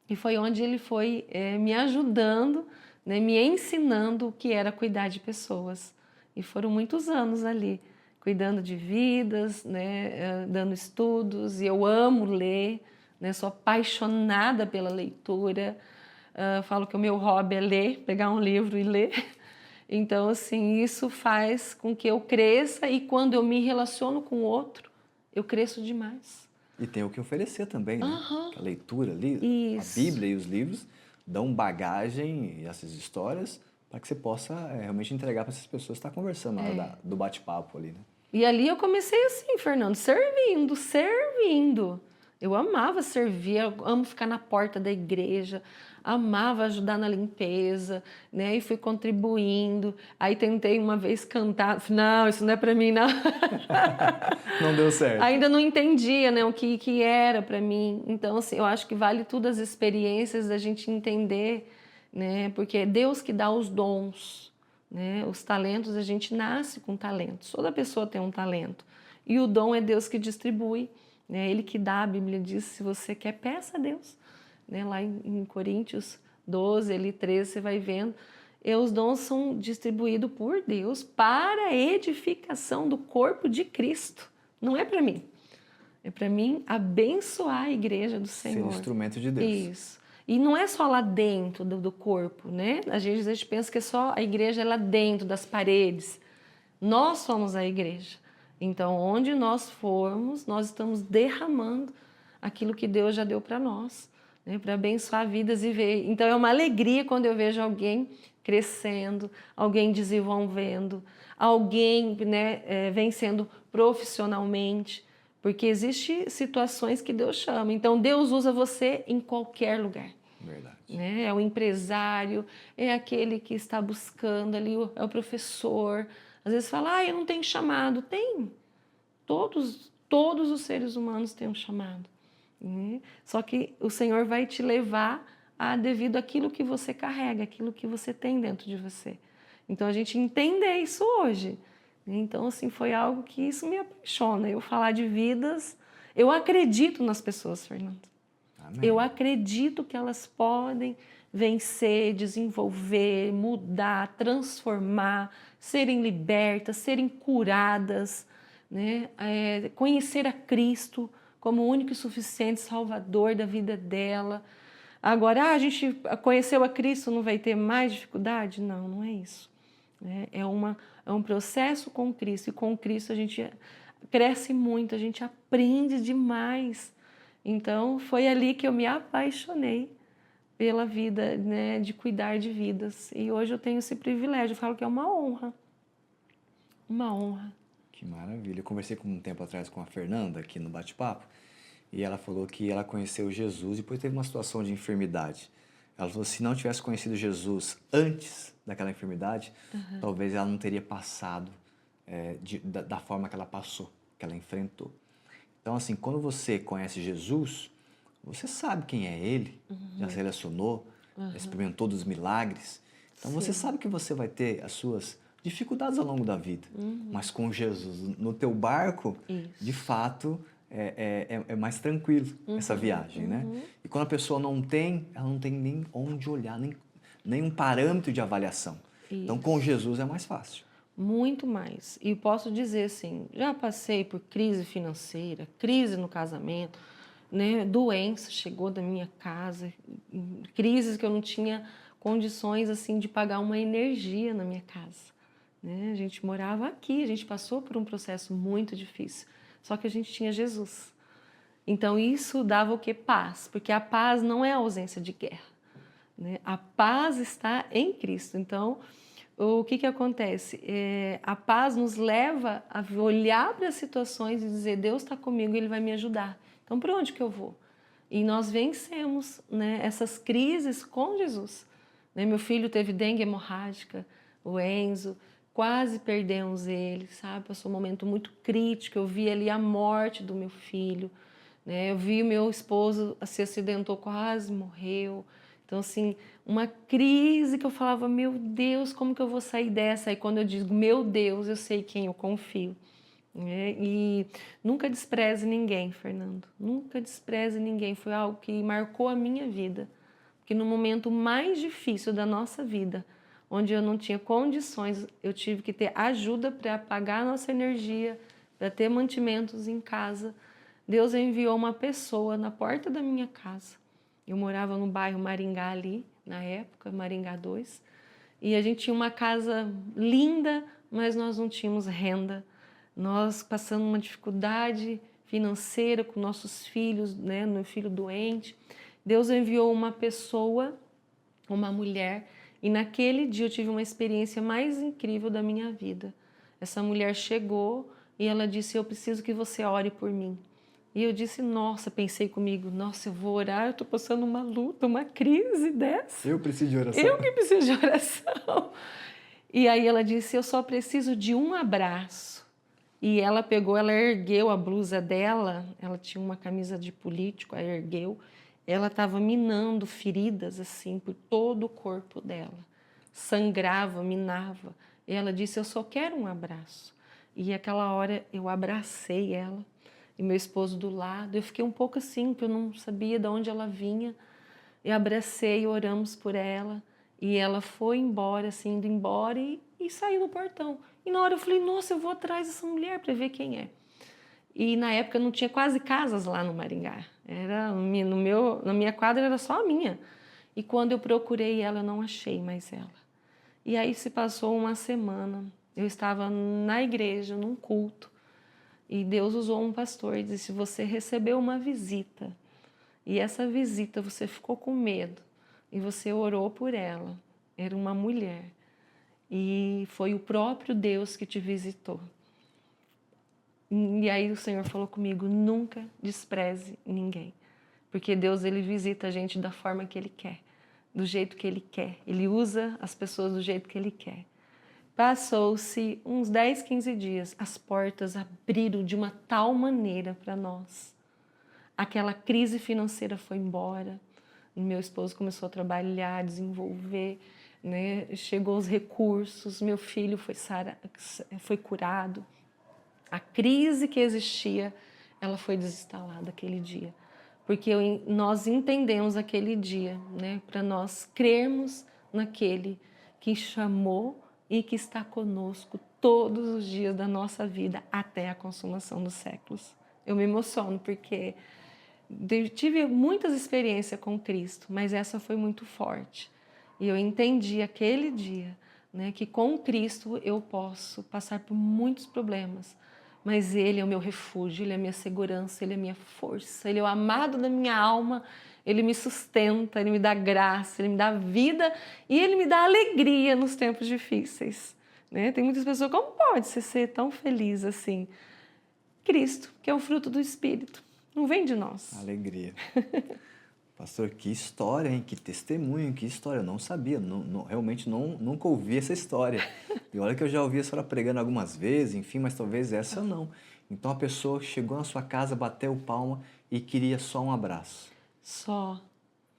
e foi onde ele foi me ajudando, né, me ensinando o que era cuidar de pessoas. E foram muitos anos ali, cuidando de vidas, né, dando estudos, e eu amo ler, né, sou apaixonada pela leitura, falo que o meu hobby é ler, pegar um livro e ler. Então, assim, isso faz com que eu cresça, e quando eu me relaciono com o outro, eu cresço demais. E tem o que oferecer também, né? Uhum. A leitura ali, Isso. a Bíblia e os livros dão bagagem e essas histórias para que você possa realmente entregar para essas pessoas que estão conversando na hora do bate-papo ali, né? E ali eu comecei assim, Fernando, servindo. Eu amava servir, eu amo ficar na porta da igreja, amava ajudar na limpeza, né? E fui contribuindo. Aí tentei uma vez cantar, não, isso não é para mim, não. Não deu certo. Ainda não entendia, né, o que era para mim. Então, assim, eu acho que vale tudo as experiências da gente entender, né? Porque é Deus que dá os dons, né? Os talentos, a gente nasce com talentos. Toda pessoa tem um talento. E o dom é Deus que distribui, né? Ele que dá, a Bíblia diz, se você quer, peça a Deus. Né? Lá em Coríntios 12, ali 13, você vai vendo. E os dons são distribuídos por Deus para a edificação do corpo de Cristo. Não é para mim. É para mim abençoar a igreja do Senhor. Ser instrumento de Deus. Isso. E não é só lá dentro do corpo, né? Às vezes a gente pensa que é só a igreja é lá dentro das paredes. Nós somos a igreja. Então, onde nós formos, nós estamos derramando aquilo que Deus já deu para nós, né? Para abençoar vidas e ver. Então, é uma alegria quando eu vejo alguém crescendo, alguém desenvolvendo, alguém, né, vencendo profissionalmente, porque existem situações que Deus chama. Então, Deus usa você em qualquer lugar. Verdade. Né? É o empresário, é aquele que está buscando ali, é o professor. Às vezes fala, eu não tenho chamado. Tem. Todos os seres humanos têm um chamado. Né? Só que o Senhor vai te levar devido àquilo que você carrega, aquilo que você tem dentro de você. Então, a gente entender isso hoje. Então, assim, foi algo que isso me apaixona. Eu falar de vidas, eu acredito nas pessoas, Fernando. Amém. Eu acredito que elas podem vencer, desenvolver, mudar, transformar, serem libertas, serem curadas, né? Conhecer a Cristo como o único e suficiente Salvador da vida dela. Agora, a gente conheceu a Cristo, não vai ter mais dificuldade? Não, não é isso. É um processo com Cristo, e com Cristo a gente cresce muito, a gente aprende demais. Então, foi ali que eu me apaixonei pela vida, né, de cuidar de vidas. E hoje eu tenho esse privilégio, eu falo que é uma honra. Uma honra. Que maravilha. Eu conversei um tempo atrás com a Fernanda, aqui no bate-papo, e ela falou que ela conheceu Jesus e depois teve uma situação de enfermidade. Ela falou que se não tivesse conhecido Jesus antes daquela enfermidade, talvez ela não teria passado da forma que ela passou, que ela enfrentou. Então, assim, quando você conhece Jesus, você sabe quem é Ele, já se relacionou, já experimentou dos milagres. Então, você sabe que você vai ter as suas dificuldades ao longo da vida. Mas com Jesus no teu barco, de fato, é mais tranquilo essa viagem, né? E quando a pessoa não tem, ela não tem nem onde olhar, nem um parâmetro de avaliação. Isso. Então, com Jesus é mais fácil. Muito mais. E posso dizer assim, já passei por crise financeira, crise no casamento, né? Doença chegou da minha casa, crises que eu não tinha condições assim de pagar uma energia na minha casa. Né? A gente morava aqui, a gente passou por um processo muito difícil, só que a gente tinha Jesus. Então isso dava o quê? Paz, porque a paz não é a ausência de guerra. Né? A paz está em Cristo. Então, o que acontece? A paz nos leva a olhar para as situações e dizer, Deus está comigo e Ele vai me ajudar. Então, por onde que eu vou? E nós vencemos, né, essas crises com Jesus. Né? Meu filho teve dengue hemorrágica, o Enzo, quase perdemos ele, sabe? Passou um momento muito crítico, eu vi ali a morte do meu filho. Né? Eu vi o meu esposo se acidentou, quase morreu. Então, assim, uma crise que eu falava, meu Deus, como que eu vou sair dessa? Aí quando eu digo, meu Deus, eu sei quem eu confio. E nunca despreze ninguém, Fernando. Nunca despreze ninguém. Foi algo que marcou a minha vida. Porque no momento mais difícil da nossa vida, onde eu não tinha condições, eu tive que ter ajuda para pagar a nossa energia, para ter mantimentos em casa. Deus enviou uma pessoa na porta da minha casa. Eu morava no bairro Maringá ali, na época, Maringá 2. E a gente tinha uma casa linda, mas nós não tínhamos renda. Nós passamos uma dificuldade financeira com nossos filhos, né, meu filho doente. Deus enviou uma pessoa uma mulher, e naquele dia eu tive uma experiência mais incrível da minha vida. Essa mulher chegou e ela disse: eu preciso que você ore por mim. E eu disse: nossa, pensei comigo, nossa, eu vou orar, eu estou passando uma luta, uma crise dessa. Eu preciso de oração. Eu que preciso de oração. E aí ela disse: eu só preciso de um abraço. E ela pegou, ela ergueu a blusa dela, ela tinha uma camisa de político, ela ergueu, ela estava minando feridas assim por todo o corpo dela. Sangrava, minava. E ela disse: eu só quero um abraço. E aquela hora eu abracei ela, e meu esposo do lado. Eu fiquei um pouco assim, porque eu não sabia de onde ela vinha. Eu abracei, oramos por ela, e ela foi embora, assim, indo embora, e saiu no portão. E na hora eu falei: nossa, eu vou atrás dessa mulher para ver quem é. E na época não tinha quase casas lá no Maringá. Na minha quadra era só a minha. E quando eu procurei ela, eu não achei mais ela. E aí se passou uma semana. Eu estava na igreja, num culto, e Deus usou um pastor e disse: você recebeu uma visita. E essa visita você ficou com medo e você orou por ela. Era uma mulher. E foi o próprio Deus que te visitou. E aí o Senhor falou comigo: nunca despreze ninguém. Porque Deus, ele visita a gente da forma que ele quer, do jeito que ele quer. Ele usa as pessoas do jeito que ele quer. Passou-se uns 10, 15 dias, as portas abriram de uma tal maneira para nós. Aquela crise financeira foi embora, meu esposo começou a trabalhar, desenvolver, né? Chegou os recursos, meu filho foi curado. A crise que existia, ela foi desinstalada aquele dia, porque nós entendemos aquele dia, né? Para nós crermos naquele que chamou e que está conosco todos os dias da nossa vida até a consumação dos séculos. Eu me emociono porque tive muitas experiências com Cristo, mas essa foi muito forte. E eu entendi aquele dia, né, que com Cristo eu posso passar por muitos problemas, mas Ele é o meu refúgio, Ele é a minha segurança, Ele é a minha força, Ele é o amado da minha alma, Ele me sustenta, Ele me dá graça, Ele me dá vida e Ele me dá alegria nos tempos difíceis. Né? Tem muitas pessoas, como pode você ser tão feliz assim? Cristo, que é o fruto do Espírito. Não vem de nós. Alegria. Pastor, que história, hein? Que testemunho, que história. Eu não sabia, realmente nunca ouvi essa história. E olha que eu já ouvi a senhora pregando algumas vezes, enfim, mas talvez essa não. Então a pessoa chegou na sua casa, bateu palma e queria só um abraço. Só.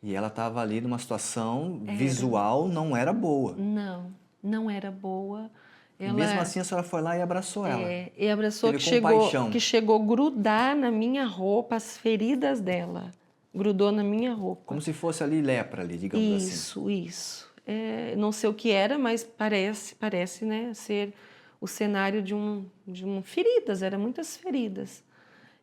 E ela estava ali numa situação visual, não era boa. Não, não era boa. E mesmo assim a senhora foi lá e abraçou ela. E abraçou, que chegou a grudar na minha roupa as feridas dela. Grudou na minha roupa. Como se fosse ali lepra, ali, digamos assim. Isso. Não sei o que era, mas parece, né, ser o cenário de feridas, eram muitas feridas.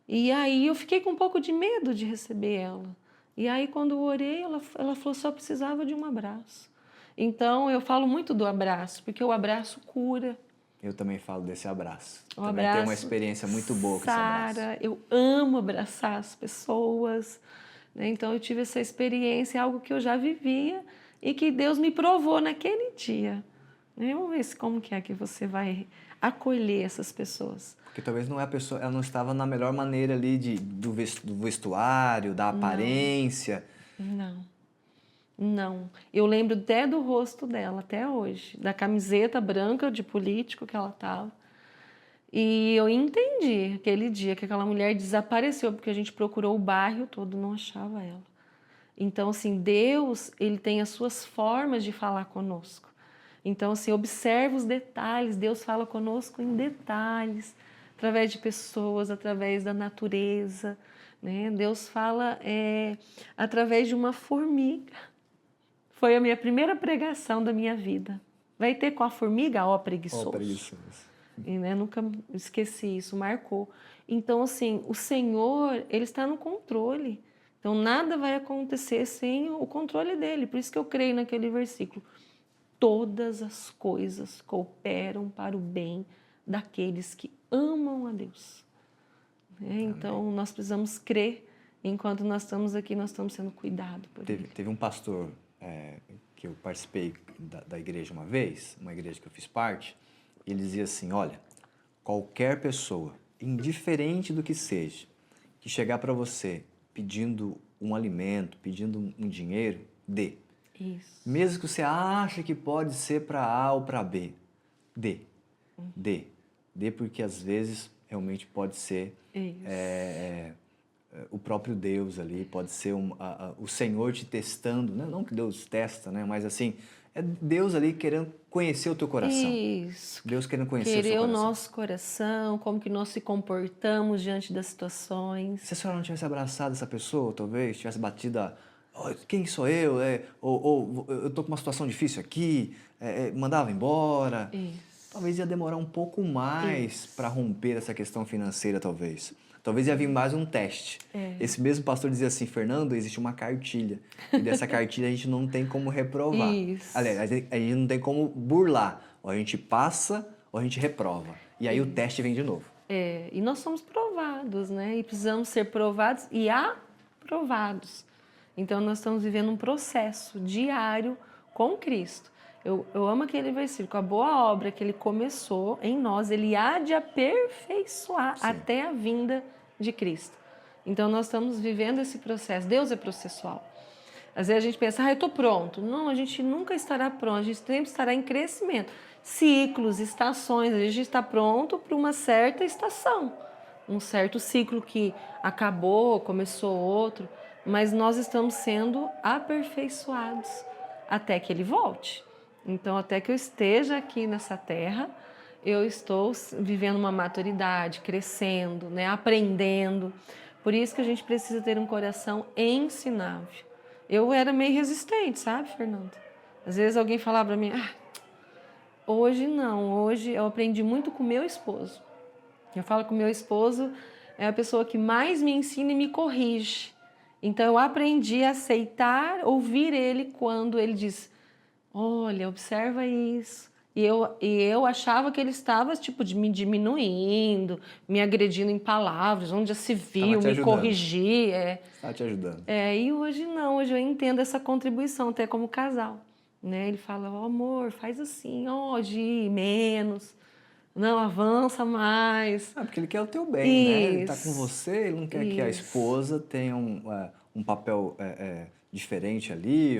E aí eu fiquei com um pouco de medo de receber ela. E aí quando eu orei, ela falou: só precisava de um abraço. Então eu falo muito do abraço, porque o abraço cura. Eu também falo desse abraço. O também abraço tenho uma experiência muito boa com esse abraço. Eu amo abraçar as pessoas. Né? Então eu tive essa experiência, algo que eu já vivia e que Deus me provou naquele dia. Né? Vamos ver como que é que você vai acolher essas pessoas. Porque talvez não é a pessoa, ela não estava na melhor maneira ali do vestuário, da aparência. Não. Eu lembro até do rosto dela, até hoje, da camiseta branca de político que ela estava. E eu entendi aquele dia que aquela mulher desapareceu, porque a gente procurou o bairro todo, não achava ela. Então, assim, Deus, ele tem as suas formas de falar conosco. Então, assim, observa os detalhes, Deus fala conosco em detalhes, através de pessoas, através da natureza, né? Deus fala através de uma formiga. Foi a minha primeira pregação da minha vida. Vai ter com a formiga, ó preguiçoso. Ó preguiçoso. E, né, nunca esqueci isso, marcou. Então, assim, o Senhor, Ele está no controle. Então, nada vai acontecer sem o controle dEle. Por isso que eu creio naquele versículo. Todas as coisas cooperam para o bem daqueles que amam a Deus. Então, nós precisamos crer. Enquanto nós estamos aqui, nós estamos sendo cuidados por Ele. Teve um pastor que eu participei da igreja uma vez, uma igreja que eu fiz parte, e ele dizia assim, olha, qualquer pessoa, indiferente do que seja, que chegar para você pedindo um alimento, pedindo um dinheiro, dê. Isso. Mesmo que você ache que pode ser para A ou para B, dê. Dê. Dê porque às vezes realmente pode ser o próprio Deus ali, pode ser o Senhor te testando, né? Não que Deus testa, né? Mas assim, é Deus ali querendo conhecer o teu coração. Isso. Deus querendo conhecer o seu Querer o coração. nosso coração, como que nós se comportamos diante das situações. Se a senhora não tivesse abraçado essa pessoa, talvez, tivesse batido quem sou eu? Ou eu tô com uma situação difícil aqui, mandava embora. Isso. Talvez ia demorar um pouco mais para romper essa questão financeira, talvez. Talvez ia vir mais um teste. Esse mesmo pastor dizia assim, Fernando, existe uma cartilha. E dessa cartilha a gente não tem como reprovar. Isso. Aliás, a gente não tem como burlar. Ou a gente passa, ou a gente reprova. E aí o teste vem de novo. E nós somos provados, né? E precisamos ser provados e aprovados. Então, nós estamos vivendo um processo diário com Cristo. Eu amo aquele versículo, a boa obra que Ele começou em nós, Ele há de aperfeiçoar até a vinda de Cristo. Então, nós estamos vivendo esse processo. Deus é processual. Às vezes a gente pensa, eu estou pronto. Não, a gente nunca estará pronto, a gente sempre estará em crescimento. Ciclos, estações, a gente está pronto para uma certa estação. Um certo ciclo que acabou, começou outro, mas nós estamos sendo aperfeiçoados até que Ele volte. Então, até que eu esteja aqui nessa terra, eu estou vivendo uma maturidade, crescendo, né, aprendendo. Por isso que a gente precisa ter um coração ensinável. Eu era meio resistente, sabe, Fernando? Às vezes alguém falava para mim, hoje não, hoje eu aprendi muito com meu esposo. Eu falo que o meu esposo é a pessoa que mais me ensina e me corrige. Então eu aprendi a aceitar, ouvir ele quando ele diz, olha, observa isso. E eu achava que ele estava, tipo, me diminuindo, me agredindo em palavras, onde já se viu, me corrigir. Estava te ajudando. E hoje não, hoje eu entendo essa contribuição, até como casal. Né? Ele fala, amor, faz assim, de menos, não, avança mais. Porque ele quer o teu bem, né? Ele está com você, ele não quer que a esposa tenha um papel diferente ali,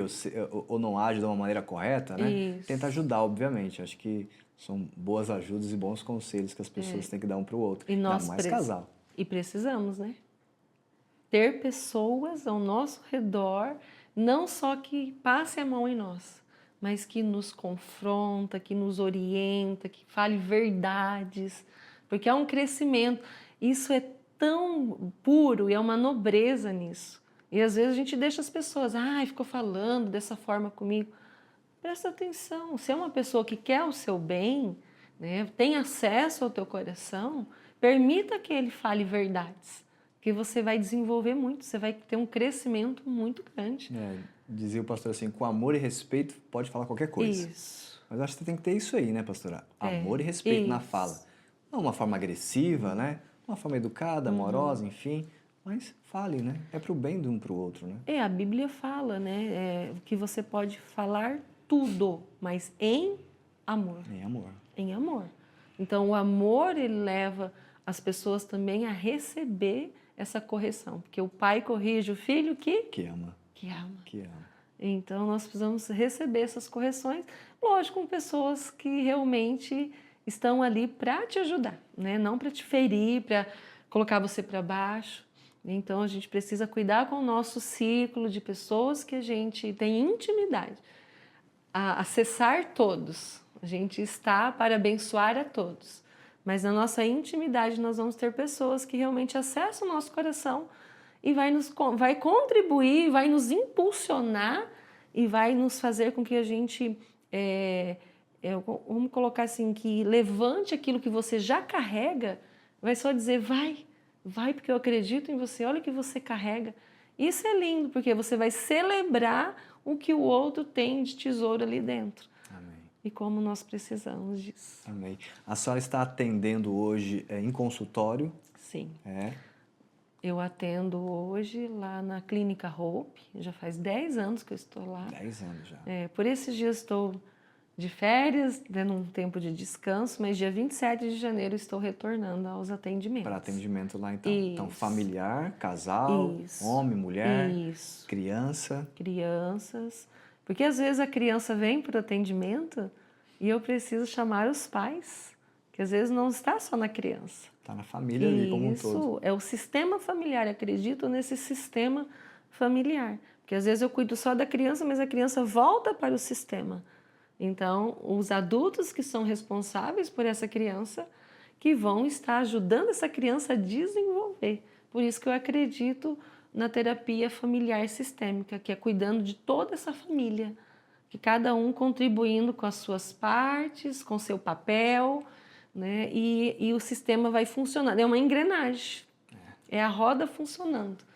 ou não age de uma maneira correta, né? Isso. Tenta ajudar, obviamente. Acho que são boas ajudas e bons conselhos que as pessoas têm que dar um para o outro. E nós ainda mais casal. E precisamos, né? Ter pessoas ao nosso redor, não só que passe a mão em nós, mas que nos confronta, que nos orienta, que fale verdades, porque há um crescimento. Isso é tão puro e é uma nobreza nisso. E às vezes a gente deixa as pessoas, ficou falando dessa forma comigo. Presta atenção, se é uma pessoa que quer o seu bem, né, tem acesso ao teu coração, permita que ele fale verdades, que você vai desenvolver muito, você vai ter um crescimento muito grande. Dizia o pastor assim, com amor e respeito pode falar qualquer coisa. Isso. Mas acho que tem que ter isso aí, né, pastora? Amor e respeito na fala. Não uma forma agressiva, né? Uma forma educada, amorosa, enfim. Mas fale, né? É pro bem de um pro outro, né? A Bíblia fala, né? Que você pode falar tudo, mas em amor. Em amor. Em amor. Então, o amor, ele leva as pessoas também a receber essa correção. Porque o pai corrige o filho que ama. Que ama. Que ama. Então, nós precisamos receber essas correções, lógico, com pessoas que realmente estão ali para te ajudar, né? Não para te ferir, para colocar você para baixo. Então, a gente precisa cuidar com o nosso ciclo de pessoas que a gente tem intimidade. Acessar todos. A gente está para abençoar a todos. Mas na nossa intimidade nós vamos ter pessoas que realmente acessam o nosso coração e vai contribuir, vai nos impulsionar e vai nos fazer com que a gente, vamos colocar assim, que levante aquilo que você já carrega, vai só dizer, vai porque eu acredito em você, olha o que você carrega. Isso é lindo, porque você vai celebrar o que o outro tem de tesouro ali dentro. Amém. E como nós precisamos disso. Amém. A senhora está atendendo hoje em consultório? Sim. Eu atendo hoje lá na Clínica Hope, já faz 10 anos que eu estou lá. 10 anos já. Por esses dias estou de férias, dando um tempo de descanso, mas dia 27 de janeiro estou retornando aos atendimentos. Para atendimento lá então. Isso. Então, familiar, casal, Isso. homem, mulher, Isso. criança. Crianças. Porque às vezes a criança vem para o atendimento e eu preciso chamar os pais, que às vezes não está só na criança. Está na família ali como um todo. Isso é o sistema familiar, acredito nesse sistema familiar. Porque às vezes eu cuido só da criança, mas a criança volta para o sistema. Então, os adultos que são responsáveis por essa criança, que vão estar ajudando essa criança a desenvolver. Por isso que eu acredito na terapia familiar sistêmica, que é cuidando de toda essa família, que cada um contribuindo com as suas partes, com seu papel, né? E o sistema vai funcionando. É uma engrenagem, é a roda funcionando.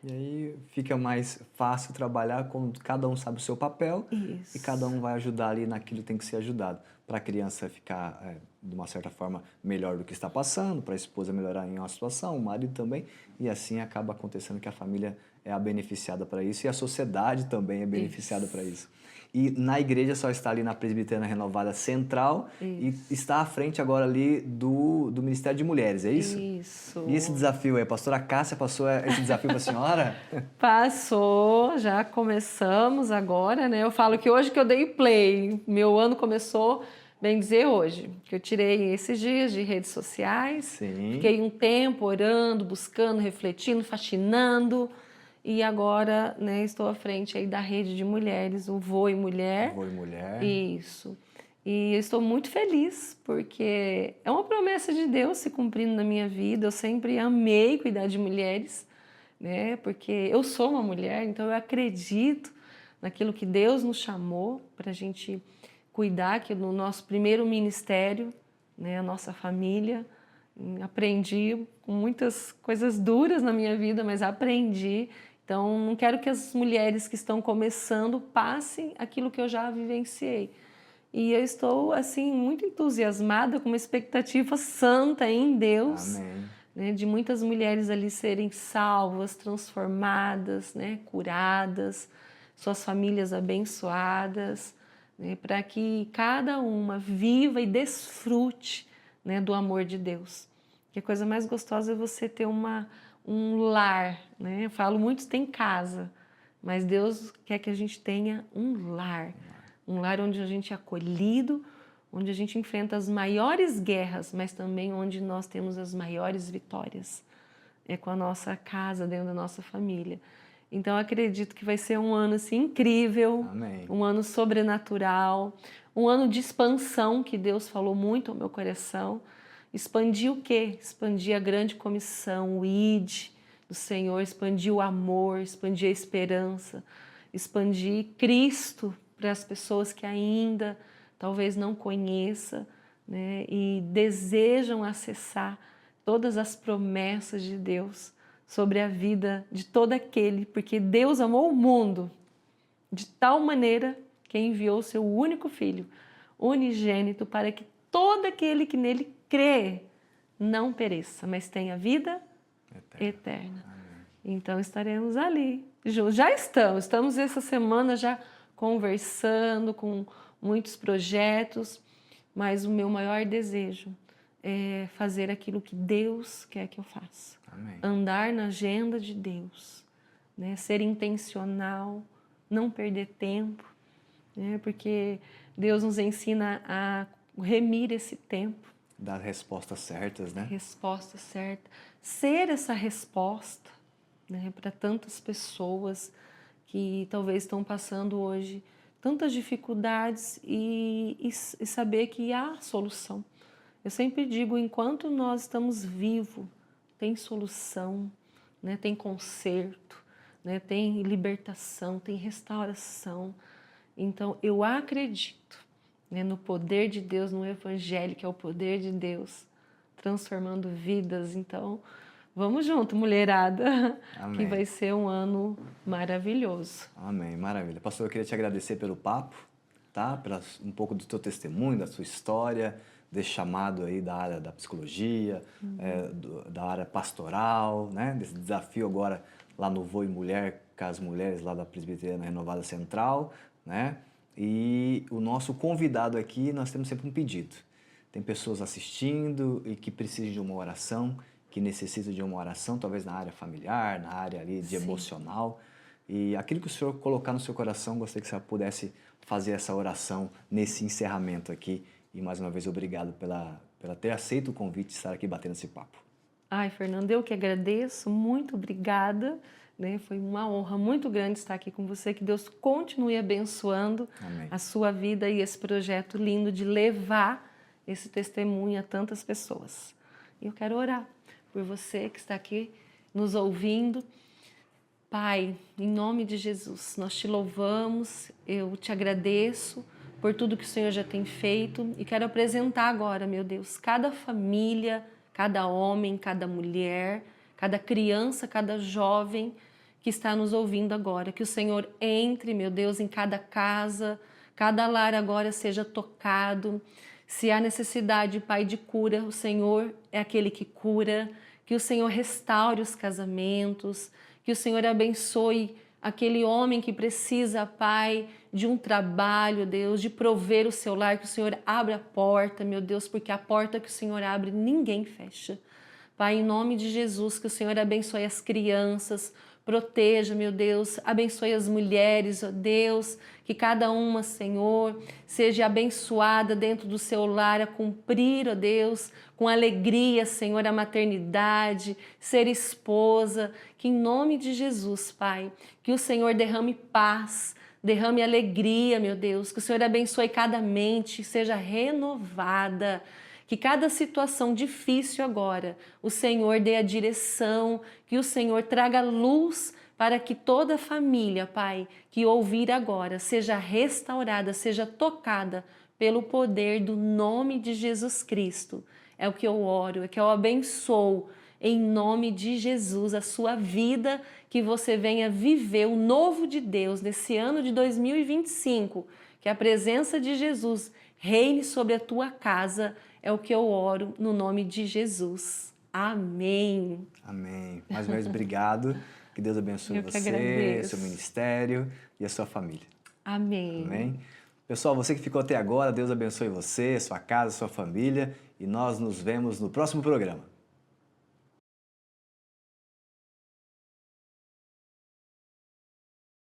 E aí fica mais fácil trabalhar quando cada um sabe o seu papel. Isso. E cada um vai ajudar ali naquilo que tem que ser ajudado. Para a criança ficar, de uma certa forma, melhor do que está passando, para a esposa melhorar em uma situação, o marido também. E assim acaba acontecendo que a família é a beneficiada para isso e a sociedade também é beneficiada para isso. E na igreja só está ali na Presbiteriana Renovada Central e está à frente agora ali do Ministério de Mulheres, é isso? Isso. E esse desafio aí, a pastora Cássia passou esse desafio para a senhora? Passou, já começamos agora, né? Eu falo que hoje que eu dei play, meu ano começou, bem dizer, hoje, que eu tirei esses dias de redes sociais, Sim. Fiquei um tempo orando, buscando, refletindo, faxinando, e agora, né, estou à frente aí da rede de mulheres, o Voe Mulher. Voe Mulher. Isso. E eu estou muito feliz, porque é uma promessa de Deus se cumprindo na minha vida. Eu sempre amei cuidar de mulheres, né? Porque eu sou uma mulher, então eu acredito naquilo que Deus nos chamou para a gente cuidar, que no nosso primeiro ministério, né, a nossa família. Aprendi com muitas coisas duras na minha vida, mas aprendi. Então, não quero que as mulheres que estão começando passem aquilo que eu já vivenciei. E eu estou, assim, muito entusiasmada, com uma expectativa santa em Deus. Amém. Né, de muitas mulheres ali serem salvas, transformadas, né, curadas, suas famílias abençoadas, né, para que cada uma viva e desfrute, né, do amor de Deus. Que a coisa mais gostosa é você ter um lar, né? Eu falo, muitos têm casa, mas Deus quer que a gente tenha um lar onde a gente é acolhido, onde a gente enfrenta as maiores guerras, mas também onde nós temos as maiores vitórias. É com a nossa casa, dentro da nossa família. Então, acredito que vai ser um ano assim, incrível, Amém. Um ano sobrenatural, um ano de expansão, que Deus falou muito ao meu coração. Expandir o quê? Expandir a grande comissão, o ID do Senhor, expandir o amor, expandir a esperança, expandir Cristo para as pessoas que ainda talvez não conheçam, né, e desejam acessar todas as promessas de Deus sobre a vida de todo aquele, porque Deus amou o mundo de tal maneira que enviou o seu único Filho, unigênito, para que todo aquele que nele crê não pereça, mas tenha vida eterna. Então estaremos ali. Já estamos essa semana já conversando com muitos projetos, mas o meu maior desejo é fazer aquilo que Deus quer que eu faça. Amém. Andar na agenda de Deus, né? Ser intencional, não perder tempo, né? Porque Deus nos ensina a remir esse tempo. Dar respostas certas, né? Resposta certa. Ser essa resposta, né, para tantas pessoas que talvez estão passando hoje tantas dificuldades e saber que há solução. Eu sempre digo, enquanto nós estamos vivos, tem solução, né, tem conserto, né, tem libertação, tem restauração. Então, eu acredito, né, no poder de Deus, no Evangelho, que é o poder de Deus, transformando vidas. Então, vamos junto, mulherada, Amém. Que vai ser um ano maravilhoso. Amém, maravilha. Pastor, eu queria te agradecer pelo papo, tá? Um pouco do teu testemunho, da sua história, desse chamado aí da área da psicologia, da área pastoral, né? Desse desafio agora lá no Vô e Mulher, com as mulheres lá da Presbiteriana Renovada Central, né? E o nosso convidado aqui, nós temos sempre um pedido. Tem pessoas assistindo e que precisam de uma oração, que necessitam de uma oração, talvez na área familiar, na área ali de emocional. E aquilo que o Senhor colocar no seu coração, gostaria que você pudesse fazer essa oração nesse encerramento aqui. E mais uma vez, obrigado pela ter aceito o convite de estar aqui batendo esse papo. Ai, Fernando, eu que agradeço, muito obrigada. Né? Foi uma honra muito grande estar aqui com você, que Deus continue abençoando Amém. a sua vida e esse projeto lindo de levar esse testemunho a tantas pessoas. E eu quero orar por você que está aqui nos ouvindo. Pai, em nome de Jesus, nós te louvamos, eu te agradeço por tudo que o Senhor já tem feito e quero apresentar agora, meu Deus, cada família, cada homem, cada mulher, cada criança, cada jovem que está nos ouvindo agora. Que o Senhor entre, meu Deus, em cada casa, cada lar agora seja tocado. Se há necessidade, Pai, de cura, o Senhor é aquele que cura. Que o Senhor restaure os casamentos, que o Senhor abençoe aquele homem que precisa, Pai, de um trabalho, Deus, de prover o seu lar, que o Senhor abra a porta, meu Deus, porque a porta que o Senhor abre, ninguém fecha. Pai, em nome de Jesus, que o Senhor abençoe as crianças, proteja, meu Deus, abençoe as mulheres, ó Deus, que cada uma, Senhor, seja abençoada dentro do seu lar a cumprir, ó Deus, com alegria, Senhor, a maternidade, ser esposa, que em nome de Jesus, Pai, que o Senhor derrame paz, derrame alegria, meu Deus, que o Senhor abençoe cada mente, seja renovada, que cada situação difícil agora, o Senhor dê a direção, que o Senhor traga luz para que toda a família, Pai, que ouvir agora, seja restaurada, seja tocada pelo poder do nome de Jesus Cristo. É o que eu oro, é que eu abençoo em nome de Jesus a sua vida, que você venha viver o novo de Deus nesse ano de 2025, que a presença de Jesus reine sobre a tua casa. É o que eu oro no nome de Jesus. Amém. Amém. Mais uma vez, obrigado. Que Deus abençoe você, seu ministério e a sua família. Amém. Amém. Pessoal, você que ficou até agora, Deus abençoe você, sua casa, sua família. E nós nos vemos no próximo programa.